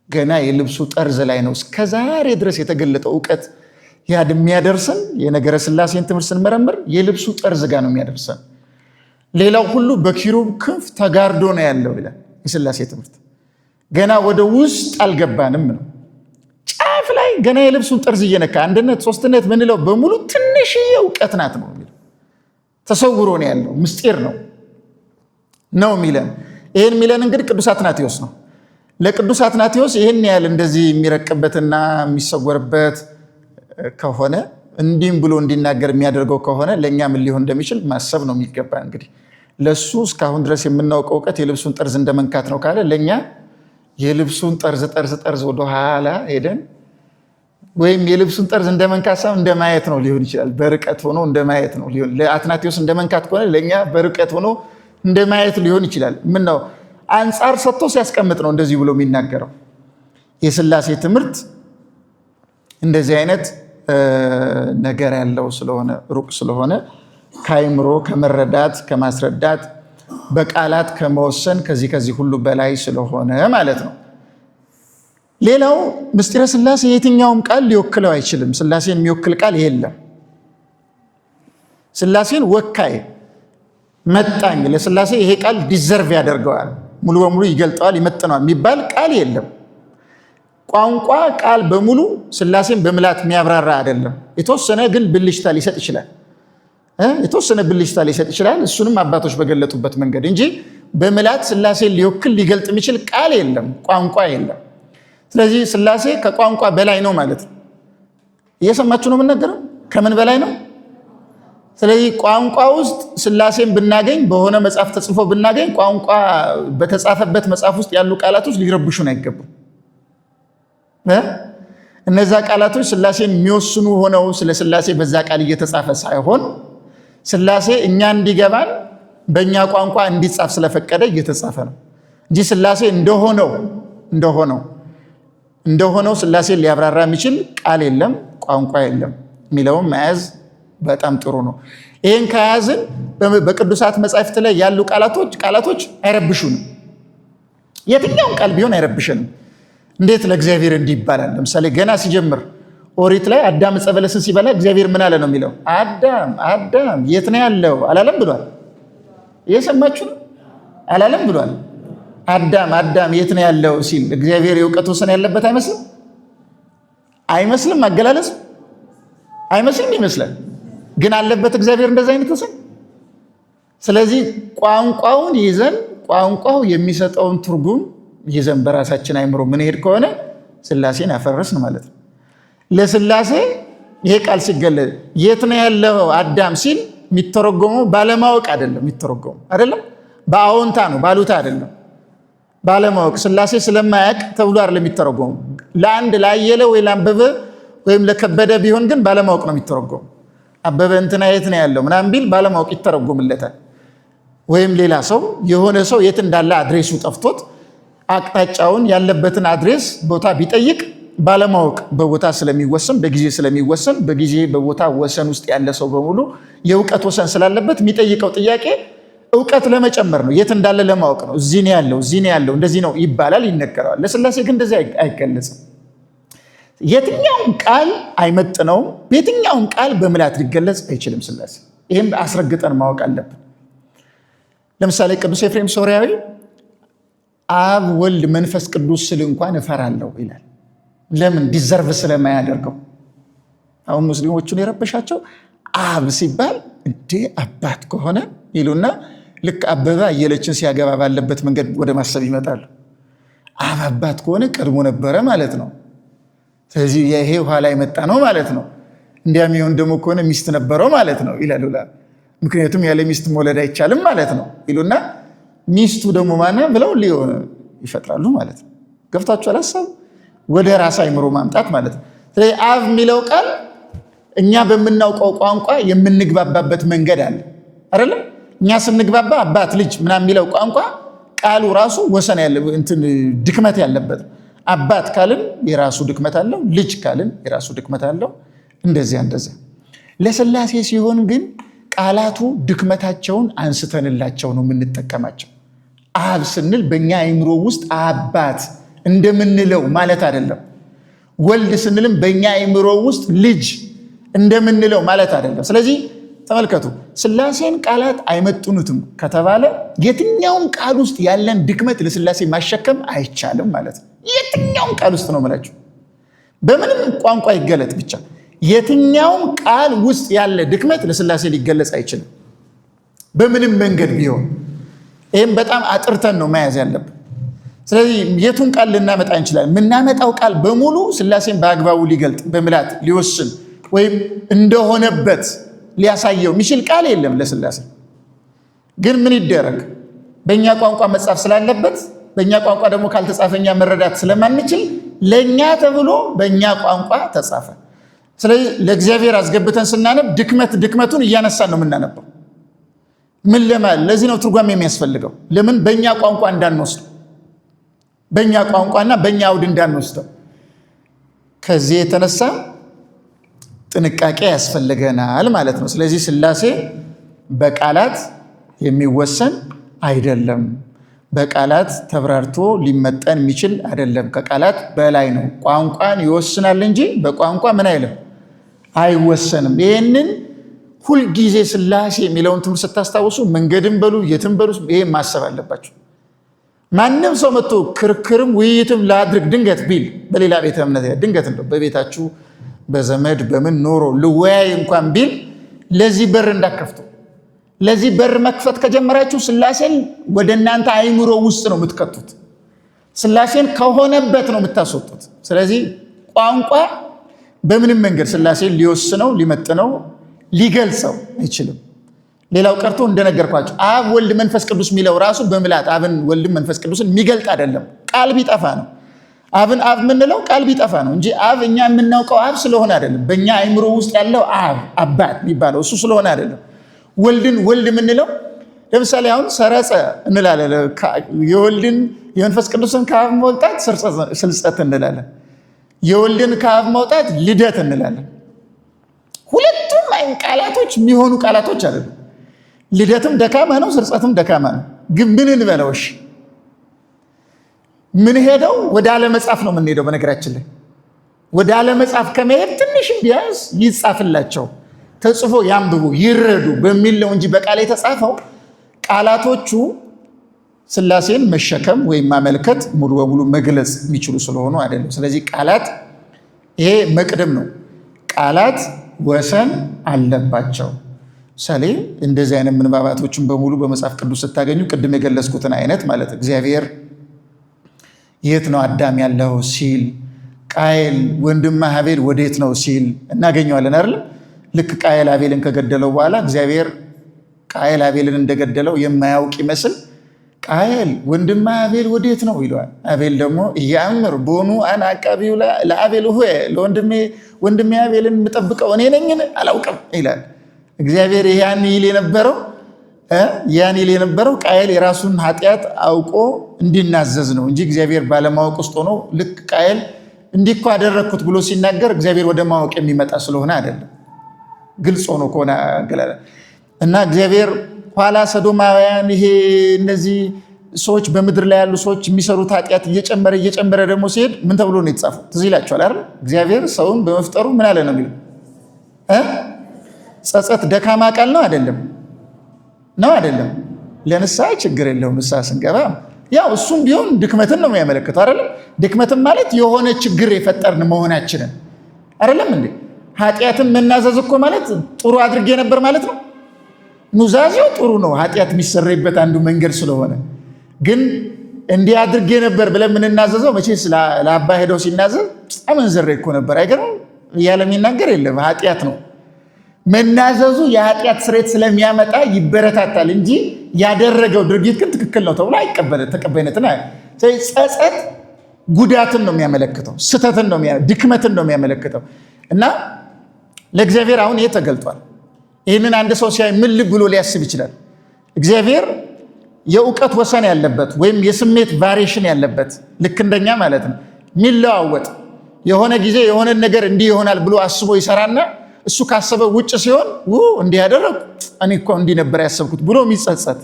ገና የልብሱ ጠርዝ ላይ ነው እስከዛሬ ድረስ የተገለጠው እውቀት የሚያደርሰን። የነገረ ሥላሴን ትምህርት ስንመረምር የልብሱ ጠርዝ ጋር ነው የሚያደርሰን። ሌላው ሁሉ በኪሩብ ክንፍ ተጋርዶ ነው ያለው ይላል የሥላሴ ትምህርት። ገና ወደ ውስጥ አልገባንም ነው። ጫፍ ላይ ገና የልብሱን ጠርዝ እየነካ አንድነት፣ ሶስትነት ምንለው በሙሉ ትንሽዬ እውቀት ናት ነው የሚለው። ተሰውሮ ነው ያለው፣ ምስጢር ነው የሚለን። ይህን የሚለን እንግዲህ ቅዱስ አትናቴዎስ ነው። ለቅዱስ አትናቴዎስ ይህን ያህል እንደዚህ የሚረቅበትና የሚሰወርበት ከሆነ እንዲህም ብሎ እንዲናገር የሚያደርገው ከሆነ ለእኛ ምን ሊሆን እንደሚችል ማሰብ ነው የሚገባ። እንግዲህ ለሱ እስካሁን ድረስ የምናውቀው እውቀት የልብሱን ጠርዝ እንደመንካት ነው ካለ ለእኛ የልብሱን ጠርዝ ወደ ኋላ ሄደን ወይም የልብሱን ጠርዝ እንደመንካት ሳይሆን እንደማየት ነው ሊሆን ይችላል። በርቀት ሆኖ እንደማየት ነው ሊሆን። ለአትናቴዎስ እንደመንካት ከሆነ ለእኛ በርቀት ሆኖ እንደማየት ሊሆን ይችላል። ምን ነው አንጻር ሰጥቶ ሲያስቀምጥ ነው እንደዚህ ብሎ የሚናገረው። የሥላሴ ትምህርት እንደዚህ አይነት ነገር ያለው ስለሆነ ሩቅ ስለሆነ ከአይምሮ ከመረዳት ከማስረዳት በቃላት ከመወሰን ከዚህ ሁሉ በላይ ስለሆነ ማለት ነው። ሌላው ምስጢረ ሥላሴ የትኛውም ቃል ሊወክለው አይችልም። ሥላሴን የሚወክል ቃል የለም። ሥላሴን ወካይ መጣኝ ለሥላሴ ይሄ ቃል ዲዘርቭ ያደርገዋል፣ ሙሉ በሙሉ ይገልጠዋል፣ ይመጥነዋል የሚባል ቃል የለም። ቋንቋ ቃል በሙሉ ሥላሴን በምላት የሚያብራራ አይደለም። የተወሰነ ግን ብልሽታ ሊሰጥ ይችላል። እሱንም አባቶች በገለጡበት መንገድ እንጂ በምላት ሥላሴን ሊወክል ሊገልጥ የሚችል ቃል የለም፣ ቋንቋ የለም። ስለዚህ ሥላሴ ከቋንቋ በላይ ነው ማለት ነው። እየሰማችሁ ነው የምናገረው? ከምን በላይ ነው? ስለዚህ ቋንቋ ውስጥ ሥላሴን ብናገኝ በሆነ መጽሐፍ ተጽፎ ብናገኝ ቋንቋ በተጻፈበት መጽሐፍ ውስጥ ያሉ ቃላቶች ሊረብሹን አይገቡም። እነዛ ቃላቶች ሥላሴን የሚወስኑ ሆነው ስለ ሥላሴ በዛ ቃል እየተጻፈ ሳይሆን ሥላሴ እኛ እንዲገባን በእኛ ቋንቋ እንዲጻፍ ስለፈቀደ እየተጻፈ ነው እንጂ ሥላሴ እንደሆነው ሥላሴን ሊያብራራ የሚችል ቃል የለም፣ ቋንቋ የለም የሚለውም መያዝ በጣም ጥሩ ነው። ይህን ከያዝን በቅዱሳት መጻሕፍት ላይ ያሉ ቃላቶች አይረብሹንም። የትኛውም ቃል ቢሆን አይረብሽንም። እንዴት ለእግዚአብሔር እንዲህ ይባላል? ለምሳሌ ገና ሲጀምር ኦሪት ላይ አዳም ዕፀ በለስን ሲበላ እግዚአብሔር ምን አለ ነው የሚለው? አዳም የት ነው ያለው አላለም ብሏል። እየሰማችሁ ነው? አላለም ብሏል። አዳም የት ነው ያለው ሲል እግዚአብሔር የእውቀት ወሰን ያለበት አይመስልም? አገላለጽ አይመስልም? ይመስላል። ግን አለበት እግዚአብሔር እንደዛ አይነት ወሰን። ስለዚህ ቋንቋውን ይዘን ቋንቋው የሚሰጠውን ትርጉም ይዘን በራሳችን አይምሮ ምን ሄድ ከሆነ ሥላሴን አፈረስን ማለት ነው። ለሥላሴ ይሄ ቃል ሲገለጽ የት ነው ያለው አዳም ሲል የሚተረጎመው ባለማወቅ አይደለም። የሚተረጎመው አይደለም በአዎንታ ነው፣ ባሉታ አይደለም። ባለማወቅ ሥላሴ ስለማያውቅ ተብሎ አይደለም የሚተረጎመው። ለአንድ ላየለ ወይ ለአንበበ ወይም ለከበደ ቢሆን ግን ባለማወቅ ነው የሚተረጎመው። አበበ እንትና የት ነው ያለው ምናምን ቢል ባለማወቅ ይተረጎምለታል። ወይም ሌላ ሰው የሆነ ሰው የት እንዳለ አድሬሱ ጠፍቶት አቅጣጫውን ያለበትን አድሬስ ቦታ ቢጠይቅ ባለማወቅ በቦታ ስለሚወሰን በጊዜ ስለሚወሰን በጊዜ በቦታ ወሰን ውስጥ ያለ ሰው በሙሉ የእውቀት ወሰን ስላለበት የሚጠይቀው ጥያቄ እውቀት ለመጨመር ነው፣ የት እንዳለ ለማወቅ ነው። እዚህ ነው ያለው እንደዚህ ነው ይባላል፣ ይነገረዋል። ለሥላሴ ግን እንደዚህ አይገለጽም። የትኛውም ቃል አይመጥነውም። የትኛውም ቃል በምላት ሊገለጽ አይችልም ሥላሴ። ይህም አስረግጠን ማወቅ አለብን። ለምሳሌ ቅዱስ ኤፍሬም ሶርያዊ አብ ወልድ መንፈስ ቅዱስ ስል እንኳን እፈራለሁ ይላል። ለምን? ዲዘርቭ ስለማያደርገው። አሁን ሙስሊሞቹን የረበሻቸው አብ ሲባል እንዴ አባት ከሆነ ይሉና ልክ አበበ አየለችን ሲያገባ ባለበት መንገድ ወደ ማሰብ ይመጣሉ። አብ አባት ከሆነ ቀድሞ ነበረ ማለት ነው። ስለዚህ ይሄ ኋላ የመጣ ነው ማለት ነው። እንዲያም ይሁን ደግሞ ከሆነ ሚስት ነበረው ማለት ነው ይላሉ። ምክንያቱም ያለ ሚስት መውለድ አይቻልም ማለት ነው ይሉና ሚስቱ ደግሞ ማና ብለው ሊሆን ይፈጥራሉ ማለት ነው። ገብታችኋል? ሀሳብ ወደ ራስ አይምሮ ማምጣት ማለት ነው። ስለዚህ አብ የሚለው ቃል እኛ በምናውቀው ቋንቋ የምንግባባበት መንገድ አለ አይደለም? እኛ ስንግባባ አባት ልጅ ምናምን የሚለው ቋንቋ ቃሉ ራሱ ወሰን ያለ ድክመት ያለበት። አባት ካልን የራሱ ድክመት አለው፣ ልጅ ካልን የራሱ ድክመት አለው። እንደዚያ ለሥላሴ ሲሆን ግን ቃላቱ ድክመታቸውን አንስተንላቸው ነው የምንጠቀማቸው። አብ ስንል በእኛ አይምሮ ውስጥ አባት እንደምንለው ማለት አይደለም። ወልድ ስንልም በእኛ አይምሮ ውስጥ ልጅ እንደምንለው ማለት አይደለም። ስለዚህ ተመልከቱ፣ ሥላሴን ቃላት አይመጥኑትም ከተባለ የትኛውም ቃል ውስጥ ያለን ድክመት ለሥላሴ ማሸከም አይቻልም ማለት ነው። የትኛውም ቃል ውስጥ ነው የምላችሁ፣ በምንም ቋንቋ ይገለጥ ብቻ የትኛውም ቃል ውስጥ ያለ ድክመት ለሥላሴ ሊገለጽ አይችልም። በምንም መንገድ ቢሆን። ይህም በጣም አጥርተን ነው መያዝ ያለብን። ስለዚህ የቱን ቃል ልናመጣ እንችላለን? የምናመጣው ቃል በሙሉ ሥላሴን በአግባቡ ሊገልጥ በምላት ሊወስን ወይም እንደሆነበት ሊያሳየው የሚችል ቃል የለም ለሥላሴ። ግን ምን ይደረግ? በእኛ ቋንቋ መጻፍ ስላለበት፣ በእኛ ቋንቋ ደግሞ ካልተጻፈኛ መረዳት ስለማንችል ለእኛ ተብሎ በእኛ ቋንቋ ተጻፈ። ስለዚህ ለእግዚአብሔር አስገብተን ስናነብ ድክመቱን እያነሳን ነው የምናነበው። ምን ለማለት? ለዚህ ነው ትርጓሜ የሚያስፈልገው። ለምን? በእኛ ቋንቋ እንዳንወስደው፣ በእኛ ቋንቋና በእኛ አውድ እንዳንወስደው። ከዚህ የተነሳ ጥንቃቄ ያስፈልገናል ማለት ነው። ስለዚህ ሥላሴ በቃላት የሚወሰን አይደለም። በቃላት ተብራርቶ ሊመጠን የሚችል አይደለም። ከቃላት በላይ ነው። ቋንቋን ይወስናል እንጂ በቋንቋ ምን አይልም፣ አይወሰንም። ይህንን ሁልጊዜ ሥላሴ የሚለውን ትምህርት ስታስታውሱ መንገድም በሉ የትም በሉ ይሄን ማሰብ አለባቸው። ማንም ሰው መጥቶ ክርክርም ውይይትም ላድርግ ድንገት ቢል በሌላ ቤተ እምነት ድንገት እንደው በቤታችሁ በዘመድ በምን ኖሮ ልወያይ እንኳን ቢል ለዚህ በር እንዳከፍቱ። ለዚህ በር መክፈት ከጀመራችሁ ሥላሴን ወደ እናንተ አይምሮ ውስጥ ነው የምትከቱት። ሥላሴን ከሆነበት ነው የምታስወጡት። ስለዚህ ቋንቋ በምንም መንገድ ሥላሴን ሊወስነው ሊመጥነው ሊገልጸው አይችልም። ሌላው ቀርቶ እንደነገርኳቸው አብ ወልድ መንፈስ ቅዱስ የሚለው ራሱ በምላት አብን ወልድን መንፈስ ቅዱስን የሚገልጥ አይደለም። ቃል ቢጠፋ ነው አብን አብ የምንለው፣ ቃል ቢጠፋ ነው እንጂ አብ እኛ የምናውቀው አብ ስለሆነ አይደለም። በእኛ አይምሮ ውስጥ ያለው አብ አባት የሚባለው እሱ ስለሆነ አይደለም። ወልድን ወልድ የምንለው ለምሳሌ አሁን ሰረጸ እንላለን። የወልድን የመንፈስ ቅዱስን ከአብ መውጣት ስርጸት እንላለን። የወልድን ከአብ መውጣት ልደት እንላለን። ሁለቱም አይን ቃላቶች የሚሆኑ ቃላቶች አይደሉም። ልደትም ደካማ ነው፣ ስርጸትም ደካማ ነው። ግን ምን እንበለው? እሺ ምን ሄደው ወደ አለመጻፍ ነው የምንሄደው። በነገራችን ላይ ወደ አለመጻፍ ከመሄድ ትንሽም ቢያንስ ይጻፍላቸው፣ ተጽፎ ያንብቡ፣ ይረዱ በሚል ነው እንጂ በቃል የተጻፈው ቃላቶቹ ሥላሴን መሸከም ወይም ማመልከት ሙሉ በሙሉ መግለጽ የሚችሉ ስለሆኑ አይደለም። ስለዚህ ቃላት ይሄ መቅደም ነው። ቃላት ወሰን አለባቸው። ምሳሌ እንደዚህ አይነት ምንባባቶችን በሙሉ በመጽሐፍ ቅዱስ ስታገኙ ቅድም የገለጽኩትን አይነት ማለት እግዚአብሔር የት ነው አዳም ያለው ሲል፣ ቃየል ወንድምህ አቤል ወዴት ነው ሲል እናገኘዋለን አይደለም። ልክ ቃየል አቤልን ከገደለው በኋላ እግዚአብሔር ቃየል አቤልን እንደገደለው የማያውቅ ይመስል ቃየል ወንድምህ አቤል ወዴት ነው ይለዋል። አቤል ደግሞ እያምር ቦኑ አን አቃቢው ለአቤል ሆይ ወንድሜ አቤልን የምጠብቀው እኔ ነኝን አላውቅም ይላል። እግዚአብሔር ያን ይል የነበረው ቃየል የራሱን ኃጢአት አውቆ እንዲናዘዝ ነው እንጂ እግዚአብሔር ባለማወቅ ውስጥ ሆኖ ልክ ቃየል እንዲህ እኮ አደረግኩት ብሎ ሲናገር እግዚአብሔር ወደ ማወቅ የሚመጣ ስለሆነ አይደለም። ግልጽ ሆኖ ከሆነ አገላለ እና እግዚአብሔር ኋላ ሰዶማውያን ይሄ እነዚህ ሰዎች በምድር ላይ ያሉ ሰዎች የሚሰሩት ኃጢአት እየጨመረ ደግሞ ሲሄድ ምን ተብሎ ነው የተጻፈው? ትዝ ይላችኋል አይደል? እግዚአብሔር ሰውን በመፍጠሩ ምን አለ ነው የሚለው? ጸጸት ደካማ ቃል ነው አይደለም? ለንስሐ ችግር የለውም። ንስሐ ስንገባ ያው እሱም ቢሆን ድክመትን ነው የሚያመለክተው አይደለም? ድክመትን ማለት የሆነ ችግር የፈጠርን መሆናችንን አይደለም እንዴ? ኃጢአትን መናዘዝ እኮ ማለት ጥሩ አድርጌ ነበር ማለት ነው። ኑዛዜው ጥሩ ነው፣ ኃጢአት የሚሰረይበት አንዱ መንገድ ስለሆነ። ግን እንዲህ አድርጌ ነበር ብለን የምንናዘዘው መቼስ ለአባ ሄደው ሲናዘዝ አመንዝሬ እኮ ነበር አይገርም እያለ የሚናገር የለም። ኃጢአት ነው መናዘዙ። የኃጢአት ስርየት ስለሚያመጣ ይበረታታል እንጂ ያደረገው ድርጊት ግን ትክክል ነው ተብሎ ተቀባይነትን። ጸጸት ጉዳትን ነው የሚያመለክተው፣ ስተትን ነው ድክመትን ነው የሚያመለክተው። እና ለእግዚአብሔር አሁን ይሄ ተገልጧል። ይህንን አንድ ሰው ሲያይ ምን ልብ ብሎ ሊያስብ ይችላል? እግዚአብሔር የእውቀት ወሰን ያለበት ወይም የስሜት ቫሪዬሽን ያለበት ልክ እንደኛ ማለት ነው። የሚለዋወጥ የሆነ ጊዜ የሆነ ነገር እንዲህ ይሆናል ብሎ አስቦ ይሰራና እሱ ካሰበ ውጭ ሲሆን እንዲህ ያደረኩ እኔ እኮ እንዲህ ነበር ያሰብኩት ብሎ የሚጸጸት።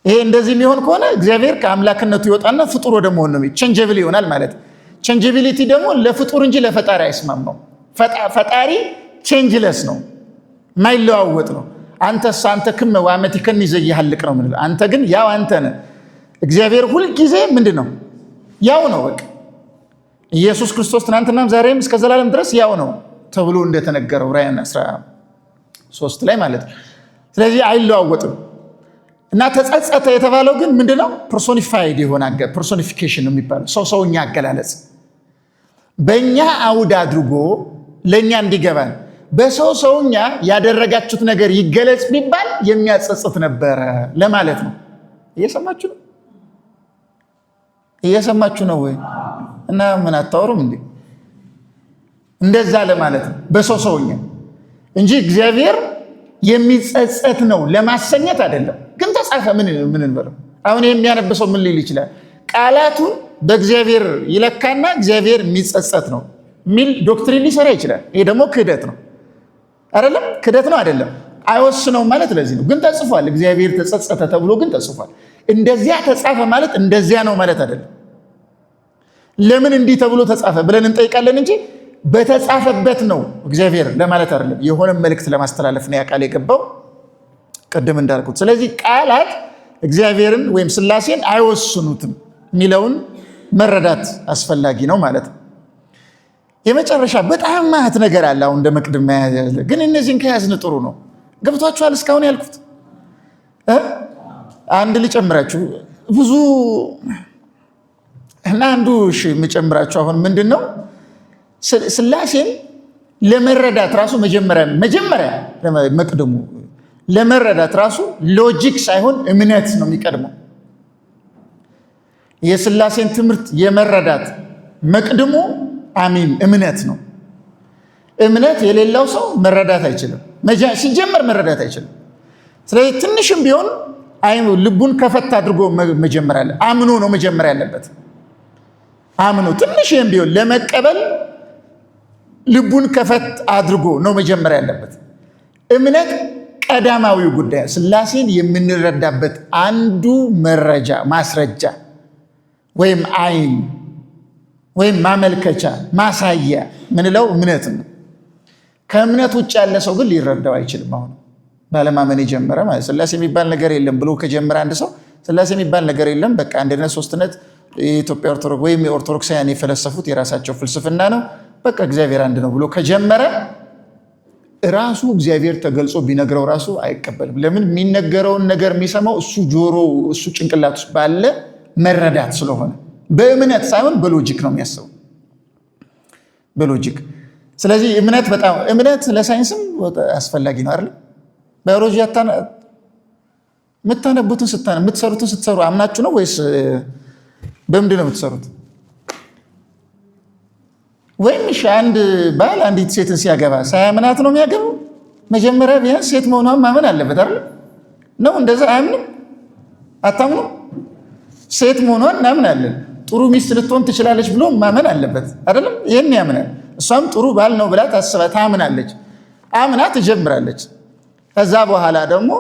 ይሄ እንደዚህ የሚሆን ከሆነ እግዚአብሔር ከአምላክነቱ ይወጣና ፍጡር ወደ መሆን ነው ቼንጀብል ይሆናል ማለት። ቼንጀቢሊቲ ደግሞ ለፍጡር እንጂ ለፈጣሪ አይስማማው። ፈጣሪ ቼንጅለስ ነው፣ ማይለዋወጥ ነው። አንተ ክመ ወአመቲከኒ ዘይሃልቅ ነው ምንለው። አንተ ግን ያው አንተ ነህ። እግዚአብሔር ሁልጊዜ ምንድን ነው? ያው ነው። በቃ ኢየሱስ ክርስቶስ ትናንትናም ዛሬም እስከ ዘላለም ድረስ ያው ነው ተብሎ እንደተነገረው ራዕይ 13 ላይ ማለት ነው። ስለዚህ አይለዋወጥም። እና ተጸጸተ የተባለው ግን ምንድነው? ፐርሶኒፋይድ የሆነ ፐርሶኒፊኬሽን ነው የሚባለው፣ ሰውኛ አገላለጽ በእኛ አውድ አድርጎ ለእኛ እንዲገባን በሰውኛ ያደረጋችሁት ነገር ይገለጽ ቢባል የሚያጸጽት ነበረ ለማለት ነው። እየሰማችሁ ነው ወይ? እና ምን አታወሩም እንዴ? እንደዛ ለማለት ነው በሰውኛ እንጂ እግዚአብሔር የሚጸጸት ነው ለማሰኘት አይደለም። ግን ተጻፈ ምን እንበለው? አሁን የሚያነብሰው ምን ሊል ይችላል? ቃላቱን በእግዚአብሔር ይለካና እግዚአብሔር የሚጸጸት ነው ሚል ዶክትሪን ሊሰራ ይችላል። ይሄ ደግሞ ክህደት ነው አይደለም? ክህደት ነው አይደለም? አይወስነውም ማለት ለዚህ ነው። ግን ተጽፏል፣ እግዚአብሔር ተጸጸተ ተብሎ ግን ተጽፏል። እንደዚያ ተጻፈ ማለት እንደዚያ ነው ማለት አይደለም። ለምን እንዲህ ተብሎ ተጻፈ ብለን እንጠይቃለን እንጂ በተጻፈበት ነው እግዚአብሔር ለማለት አይደለም። የሆነ መልእክት ለማስተላለፍ ነው ያ ቃል የገባው ቅድም እንዳልኩት። ስለዚህ ቃላት እግዚአብሔርን ወይም ሥላሴን አይወስኑትም የሚለውን መረዳት አስፈላጊ ነው ማለት ነው። የመጨረሻ በጣም ማህት ነገር አለ አሁን እንደ መቅድም ያለ፣ ግን እነዚህን ከያዝን ጥሩ ነው። ገብቷችኋል እስካሁን ያልኩት? አንድ ልጨምራችሁ ብዙ እና አንዱ የምጨምራችሁ አሁን ምንድን ነው ሥላሴን ለመረዳት ራሱ መጀመሪያ መቅድሙ ለመረዳት ራሱ ሎጂክ ሳይሆን እምነት ነው የሚቀድመው። የሥላሴን ትምህርት የመረዳት መቅድሙ እምነት ነው። እምነት የሌለው ሰው መረዳት አይችልም፣ ሲጀመር መረዳት አይችልም። ስለዚህ ትንሽም ቢሆን ልቡን ከፈት አድርጎ መጀመር አለ። አምኖ ነው መጀመር ያለበት። አምኖ ትንሽም ቢሆን ለመቀበል ልቡን ከፈት አድርጎ ነው መጀመር ያለበት። እምነት ቀዳማዊው ጉዳይ ሥላሴን የምንረዳበት አንዱ ማስረጃ ወይም አይን ወይም ማመልከቻ ማሳያ ምንለው እምነት ነው። ከእምነት ውጭ ያለ ሰው ግን ሊረዳው አይችልም። አሁን ባለማመን የጀመረ ማለት ሥላሴ የሚባል ነገር የለም ብሎ ከጀመረ አንድ ሰው ሥላሴ የሚባል ነገር የለም በቃ አንድነት ሶስትነት የኢትዮጵያ ኦርቶዶክስ ወይም የኦርቶዶክሳውያን የፈለሰፉት የራሳቸው ፍልስፍና ነው በቃ እግዚአብሔር አንድ ነው ብሎ ከጀመረ ራሱ እግዚአብሔር ተገልጾ ቢነግረው ራሱ አይቀበልም። ለምን? የሚነገረውን ነገር የሚሰማው እሱ ጆሮ እሱ ጭንቅላት ውስጥ ባለ መረዳት ስለሆነ በእምነት ሳይሆን በሎጂክ ነው የሚያስበው፣ በሎጂክ። ስለዚህ እምነት ለሳይንስም አስፈላጊ ነው አይደል? ባዮሎጂ የምታነቡትን የምትሰሩትን ስትሰሩ አምናችሁ ነው ወይስ በምንድን ነው የምትሰሩት? ወይም አንድ ባል አንዲት ሴትን ሲያገባ ሳያምናት ነው የሚያገባው? መጀመሪያ ቢያንስ ሴት መሆኗን ማመን አለበት አይደል? ነው እንደዛ አያምንም? አታምኑ? ሴት መሆኗን እናምናለን። ጥሩ ሚስት ልትሆን ትችላለች ብሎ ማመን አለበት አይደለም? ይህን ያምናል። እሷም ጥሩ ባል ነው ብላ ታምናለች። አምና ትጀምራለች። ከዛ በኋላ ደግሞ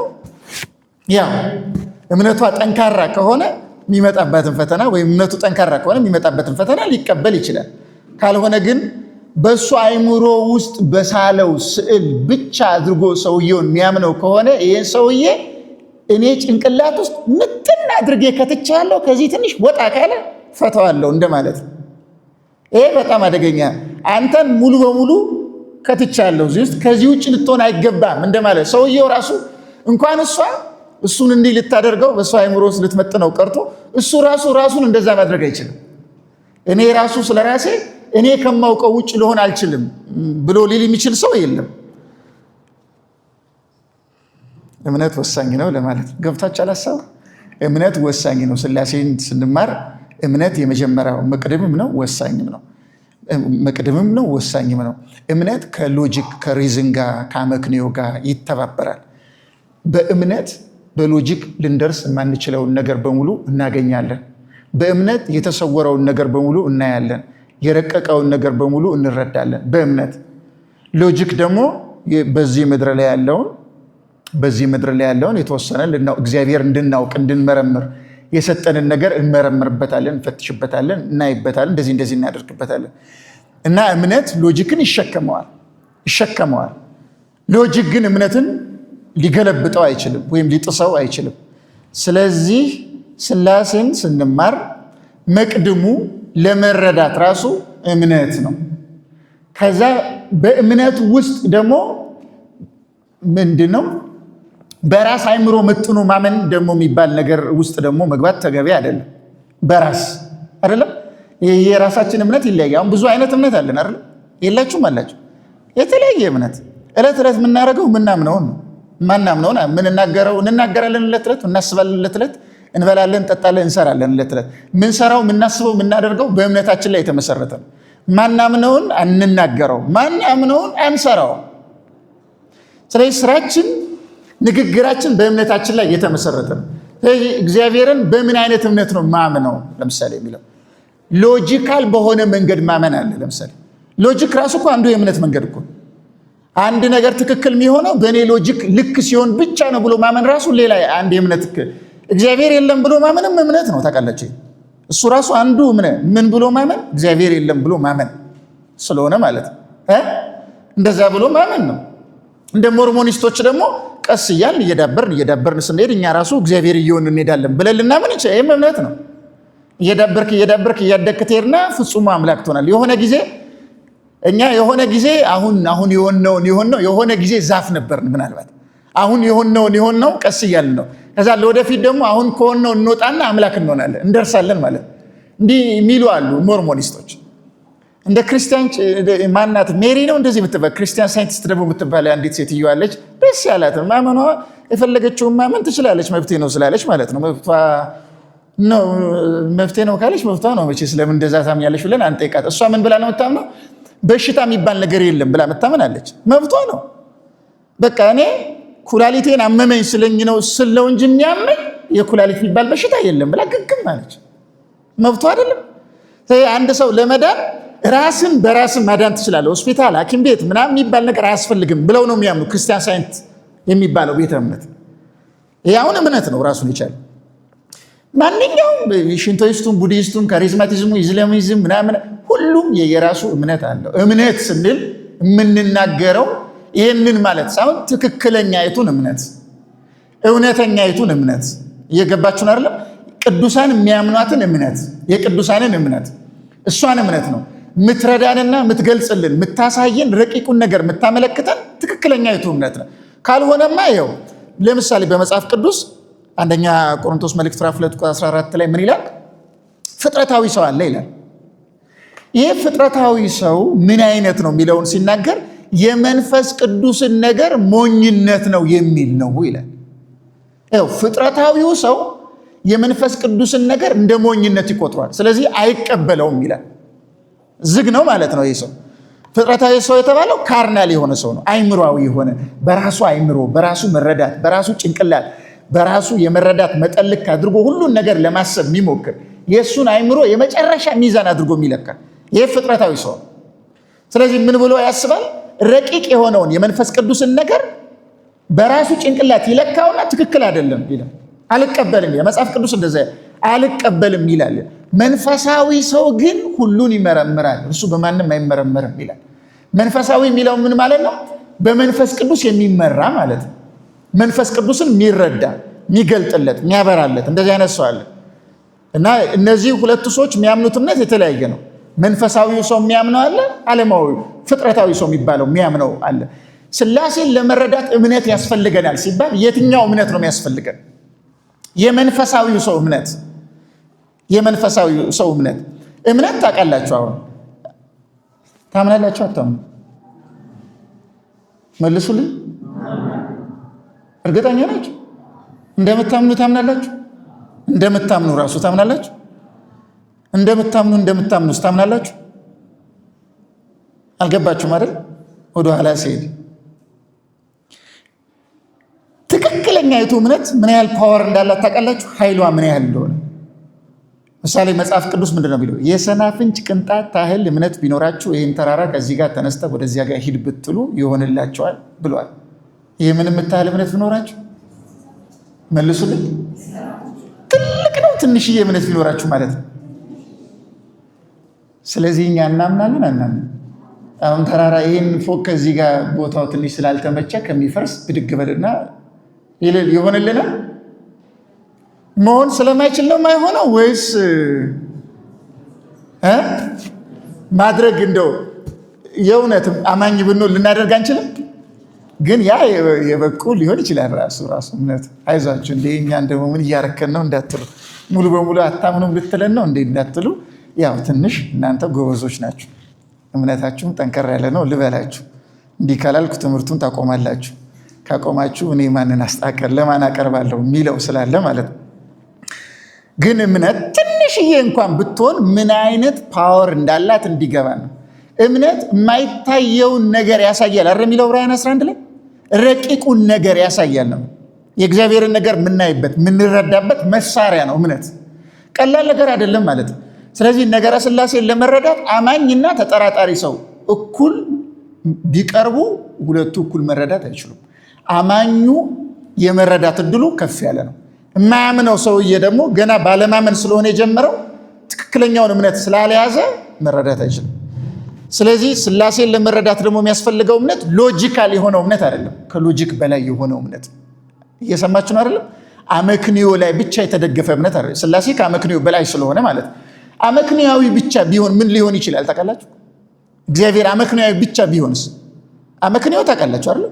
ያው እምነቷ ጠንካራ ከሆነ የሚመጣበትን ፈተና ወይም እምነቱ ጠንካራ ከሆነ የሚመጣበትን ፈተና ሊቀበል ይችላል። ካልሆነ ግን በእሱ አይምሮ ውስጥ በሳለው ስዕል ብቻ አድርጎ ሰውየውን የሚያምነው ከሆነ ይህን ሰውዬ እኔ ጭንቅላት ውስጥ ምጥን አድርጌ ከትቻለሁ፣ ከዚህ ትንሽ ወጣ ካለ ፈተዋለሁ እንደማለት ነው። ይሄ በጣም አደገኛ። አንተን ሙሉ በሙሉ ከትቻለሁ እዚህ ውስጥ፣ ከዚህ ውጭ ልትሆን አይገባም እንደማለት። ሰውየው ራሱ እንኳን እሱን እንዲህ ልታደርገው በእሱ አይምሮ ውስጥ ልትመጥነው ቀርቶ እሱ ራሱን እንደዛ ማድረግ አይችልም። እኔ ራሱ ስለ ራሴ እኔ ከማውቀው ውጭ ልሆን አልችልም ብሎ ሊል የሚችል ሰው የለም። እምነት ወሳኝ ነው ለማለት ገብታችኋል ሀሳቡ? እምነት ወሳኝ ነው። ሥላሴን ስንማር እምነት የመጀመሪያው መቅድምም ነው ወሳኝም ነው ወሳኝም ነው። እምነት ከሎጂክ ከሪዝን ጋር ከአመክንዮ ጋር ይተባበራል። በእምነት በሎጂክ ልንደርስ የማንችለውን ነገር በሙሉ እናገኛለን። በእምነት የተሰወረውን ነገር በሙሉ እናያለን። የረቀቀውን ነገር በሙሉ እንረዳለን በእምነት። ሎጂክ ደግሞ በዚህ ምድር ላይ ያለውን የተወሰነ እግዚአብሔር እንድናውቅ እንድንመረምር የሰጠንን ነገር እንመረምርበታለን፣ እንፈትሽበታለን፣ እናይበታለን፣ እንደዚህ እናደርግበታለን። እና እምነት ሎጂክን ይሸከመዋል። ሎጂክ ግን እምነትን ሊገለብጠው አይችልም ወይም ሊጥሰው አይችልም። ስለዚህ ሥላሴን ስንማር መቅድሙ ለመረዳት ራሱ እምነት ነው። ከዛ በእምነት ውስጥ ደግሞ ምንድነው በራስ አይምሮ መጥኖ ማመን ደግሞ የሚባል ነገር ውስጥ ደግሞ መግባት ተገቢ አይደለም። በራስ አይደለም። የራሳችን እምነት ይለያል። አሁን ብዙ አይነት እምነት አለን አይደል? የላችሁም አላችሁ? የተለያየ እምነት ዕለት ዕለት የምናደርገው የምናምነውን ነው። ማናምነውን የምንናገረው እንናገራለን፣ ዕለት ዕለት እናስባለን፣ ዕለት ዕለት እንበላለን፣ እንጠጣለን፣ እንሰራለን። ዕለት ዕለት የምንሰራው የምናስበው የምናደርገው በእምነታችን ላይ የተመሰረተ ነው። ማናምነውን አንናገረው፣ ማናምነውን አንሰራው። ስለዚህ ስራችን፣ ንግግራችን በእምነታችን ላይ የተመሰረተ ነው። ስለዚህ እግዚአብሔርን በምን አይነት እምነት ነው ማምነው? ለምሳሌ የሚለው ሎጂካል በሆነ መንገድ ማመን አለ። ለምሳሌ ሎጂክ ራሱ እኮ አንዱ የእምነት መንገድ እኮ። አንድ ነገር ትክክል የሚሆነው በእኔ ሎጂክ ልክ ሲሆን ብቻ ነው ብሎ ማመን ራሱ ሌላ አንድ የእምነት እግዚአብሔር የለም ብሎ ማመንም እምነት ነው። ታውቃላችሁ? እሱ ራሱ አንዱ እምነት ምን ብሎ ማመን? እግዚአብሔር የለም ብሎ ማመን ስለሆነ ማለት ነው። እንደዛ ብሎ ማመን ነው። እንደ ሞርሞኒስቶች ደግሞ ቀስ እያልን እየዳበርን ስንሄድ እኛ ራሱ እግዚአብሔር እየሆን እንሄዳለን ብለን ልናምን ይችላል። ይህም እምነት ነው። እየዳበርክ እያደግክ ትሄድና ፍጹም አምላክ ትሆናል። የሆነ ጊዜ አሁን የሆነ ጊዜ ዛፍ ነበርን። ምናልባት አሁን የሆነው ቀስ እያልን ነው። ከዛ ለወደፊት ደግሞ አሁን ከሆነው እንወጣና አምላክ እንሆናለን፣ እንደርሳለን ማለት እንዲህ የሚሉ አሉ ሞርሞኒስቶች። እንደ ክርስቲያን ማናት ሜሪ ነው እንደዚህ የምትባል ክርስቲያን ሳይንቲስት ደግሞ የምትባል አንዲት ሴትዮ አለች። ደስ ያላት ማመኗ የፈለገችውን ማመን ትችላለች፣ መብቴ ነው ስላለች ማለት ነው። መብቴ ነው ካለች መብቷ ነው። መቼ ስለምን እንደዛ ታምኛለች ብለን አንጠይቃት። እሷ ምን ብላ ነው የምታምነው? በሽታ የሚባል ነገር የለም ብላ መታመን አለች። መብቷ ነው። በቃ እኔ ኩላሊቴን አመመኝ ስለው እንጂ የሚያመኝ የኩላሊት የሚባል በሽታ የለም ብላ ግግም አለች። መብቷ አይደለም? አንድ ሰው ለመዳን ራስን በራስን ማዳን ትችላለህ፣ ሆስፒታል፣ ሐኪም ቤት ምናምን የሚባል ነገር አያስፈልግም ብለው ነው የሚያምኑ ክርስቲያን ሳይንት የሚባለው ቤተ እምነት። ይህ አሁን እምነት ነው ራሱን የቻለ። ማንኛውም ሽንቶይስቱም፣ ቡዲስቱም፣ ካሪዝማቲዝሙ፣ ኢስላሚዝም ምናምን ሁሉም የየራሱ እምነት አለው። እምነት ስንል የምንናገረው ይህንን ማለት ሳይሆን ትክክለኛይቱን እምነት፣ እውነተኛይቱን እምነት እየገባችሁን አይደለም? ቅዱሳን የሚያምኗትን እምነት፣ የቅዱሳንን እምነት፣ እሷን እምነት ነው ምትረዳንና ምትገልጽልን፣ ምታሳየን፣ ረቂቁን ነገር ምታመለክተን ትክክለኛይቱ እምነት ነው። ካልሆነማ ይኸው ለምሳሌ በመጽሐፍ ቅዱስ አንደኛ ቆሮንቶስ መልእክት ምዕራፍ 2 ቁጥር 14 ላይ ምን ይላል? ፍጥረታዊ ሰው አለ ይላል። ይህ ፍጥረታዊ ሰው ምን አይነት ነው የሚለውን ሲናገር የመንፈስ ቅዱስን ነገር ሞኝነት ነው የሚል ነው ይላል። ይኸው ፍጥረታዊው ሰው የመንፈስ ቅዱስን ነገር እንደ ሞኝነት ይቆጥሯል። ስለዚህ አይቀበለውም ይላል። ዝግ ነው ማለት ነው። ይህ ሰው ፍጥረታዊ ሰው የተባለው ካርናል የሆነ ሰው ነው። አይምሯዊ የሆነ በራሱ አይምሮ፣ በራሱ መረዳት፣ በራሱ ጭንቅላት፣ በራሱ የመረዳት መጠን ልክ አድርጎ ሁሉን ነገር ለማሰብ የሚሞክር የእሱን አይምሮ የመጨረሻ ሚዛን አድርጎ የሚለካ ይህ ፍጥረታዊ ሰው። ስለዚህ ምን ብሎ ያስባል? ረቂቅ የሆነውን የመንፈስ ቅዱስን ነገር በራሱ ጭንቅላት ይለካውና ትክክል አይደለም ይላል። አልቀበልም፣ የመጽሐፍ ቅዱስ እንደዛ አልቀበልም ይላል። መንፈሳዊ ሰው ግን ሁሉን ይመረምራል፣ እርሱ በማንም አይመረመርም ይላል። መንፈሳዊ የሚለው ምን ማለት ነው? በመንፈስ ቅዱስ የሚመራ ማለት ነው። መንፈስ ቅዱስን የሚረዳ የሚገልጥለት፣ የሚያበራለት እንደዚህ አይነት ሰው አለ። እና እነዚህ ሁለቱ ሰዎች የሚያምኑት እምነት የተለያየ ነው። መንፈሳዊው ሰው የሚያምነው አለ፣ ዓለማዊ ፍጥረታዊ ሰው የሚባለው የሚያምነው አለ። ሥላሴን ለመረዳት እምነት ያስፈልገናል ሲባል የትኛው እምነት ነው የሚያስፈልገን? የመንፈሳዊው ሰው እምነት። የመንፈሳዊው ሰው እምነት ታውቃላችሁ። አሁን ታምናላችሁ አታምኑ? መልሱልኝ። እርግጠኛ ናችሁ? እንደምታምኑ ታምናላችሁ? እንደምታምኑ ራሱ ታምናላችሁ? እንደምታምኑስ ታምናላችሁ? አልገባችሁም አይደል? ወደ ኋላ ሲሄድ ትክክለኛይቱ እምነት ምን ያህል ፓወር እንዳላት ታውቃላችሁ? ኃይሏ ምን ያህል እንደሆነ። ምሳሌ መጽሐፍ ቅዱስ ምንድን ነው የሚለው? የሰናፍንጭ ቅንጣት ታህል እምነት ቢኖራችሁ ይህን ተራራ ከዚህ ጋር ተነስተ ወደዚያ ጋር ሂድ ብትሉ ይሆንላቸዋል ብሏል። ይህ ምን የምታህል እምነት ቢኖራችሁ? መልሱልኝ። ትልቅ ነው ትንሽዬ እምነት ቢኖራችሁ ማለት ነው። ስለዚህ እኛ እናምናለን አናምን? አሁን ተራራ ይህን ፎቅ ከዚህ ጋር ቦታው ትንሽ ስላልተመቸ ከሚፈርስ ብድግ በልና ይሆንልናል? መሆን ስለማይችል ነው የማይሆነው? ወይስ ማድረግ እንደው የእውነት አማኝ ብንሆን ልናደርግ አንችልም? ግን ያ የበቁ ሊሆን ይችላል ራሱ እምነት። አይዟችሁ እንደ እኛን ደግሞ ምን እያረከን ነው እንዳትሉ፣ ሙሉ በሙሉ አታምኑም ልትለን ነው እንዴ እንዳትሉ፣ ያው ትንሽ እናንተ ጎበዞች ናችሁ፣ እምነታችሁም ጠንከር ያለ ነው ልበላችሁ። እንዲህ ካላልኩ ትምህርቱን ታቆማላችሁ። ካቆማችሁ እኔ ማንን ለማን አቀርባለሁ የሚለው ስላለ ማለት ነው። ግን እምነት ትንሽዬ እንኳን ብትሆን ምን አይነት ፓወር እንዳላት እንዲገባ ነው። እምነት የማይታየውን ነገር ያሳያል አይደል የሚለው ዕብራውያን 11 ላይ ረቂቁን ነገር ያሳያል ነው። የእግዚአብሔርን ነገር የምናይበት የምንረዳበት መሳሪያ ነው እምነት። ቀላል ነገር አይደለም ማለት ነው። ስለዚህ ነገረ ሥላሴን ለመረዳት አማኝና ተጠራጣሪ ሰው እኩል ቢቀርቡ ሁለቱ እኩል መረዳት አይችሉም። አማኙ የመረዳት እድሉ ከፍ ያለ ነው። የማያምነው ሰውዬ ደግሞ ገና ባለማመን ስለሆነ የጀመረው ትክክለኛውን እምነት ስላልያዘ መረዳት አይችልም። ስለዚህ ሥላሴን ለመረዳት ደግሞ የሚያስፈልገው እምነት ሎጂካል የሆነው እምነት አይደለም፣ ከሎጂክ በላይ የሆነው እምነት። እየሰማችሁ ነው አይደለም? አመክንዮ ላይ ብቻ የተደገፈ እምነት አይደለም። ሥላሴ ከአመክንዮ በላይ ስለሆነ ማለት ነው። አመክንያዊ ብቻ ቢሆን ምን ሊሆን ይችላል ታውቃላችሁ? እግዚአብሔር አመክንያዊ ብቻ ቢሆንስ? አመክንዮ ታውቃላችሁ አይደል?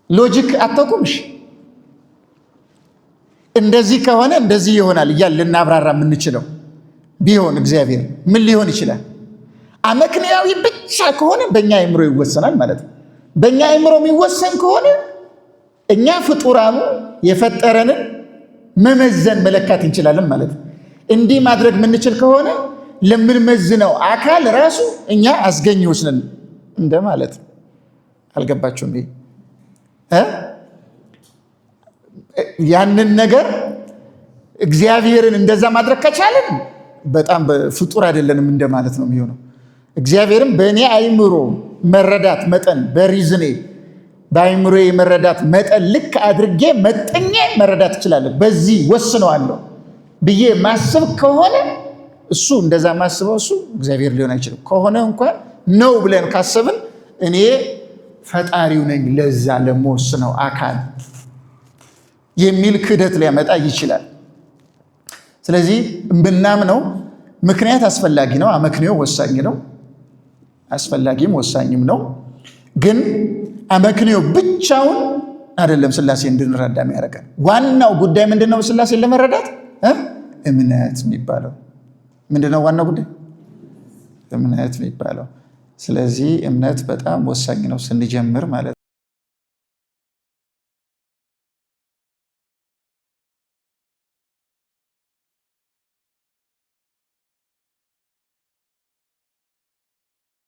ሎጂክ አታውቁም? እሺ እንደዚህ ከሆነ እንደዚህ ይሆናል እያል ልናብራራ የምንችለው ቢሆን እግዚአብሔር ምን ሊሆን ይችላል? አመክንያዊ ብቻ ከሆነ በእኛ አእምሮ ይወሰናል ማለት ነው። በእኛ አእምሮ የሚወሰን ከሆነ እኛ ፍጡራኑ የፈጠረንን መመዘን መለካት እንችላለን ማለት ነው። እንዲህ ማድረግ የምንችል ከሆነ ለምንመዝነው አካል ራሱ እኛ አስገኞች ነን እንደማለት ነው። አልገባችሁም? ያንን ነገር እግዚአብሔርን እንደዛ ማድረግ ከቻለን በጣም ፍጡር አይደለንም እንደማለት ነው የሚሆነው። እግዚአብሔርን በእኔ አእምሮ መረዳት መጠን በሪዝኔ በአእምሮ የመረዳት መጠን ልክ አድርጌ መጠኜ መረዳት እችላለሁ፣ በዚህ ወስነዋለሁ ብዬ ማስብ ከሆነ እሱ እንደዛ ማስበው እሱ እግዚአብሔር ሊሆን አይችልም። ከሆነ እንኳን ነው ብለን ካሰብን እኔ ፈጣሪው ነኝ ለዛ ለመወስነው አካል የሚል ክህደት ሊያመጣ ይችላል። ስለዚህ ብናምነው ምክንያት አስፈላጊ ነው። አመክንዮ ወሳኝ ነው፣ አስፈላጊም ወሳኝም ነው። ግን አመክንዮ ብቻውን አይደለም ሥላሴ እንድንረዳ የሚያደርገን። ዋናው ጉዳይ ምንድነው? ሥላሴን ለመረዳት እምነት የሚባለው ምንድነው? ዋናው ጉዳይ እምነት የሚባለው። ስለዚህ እምነት በጣም ወሳኝ ነው ስንጀምር ማለት ነው።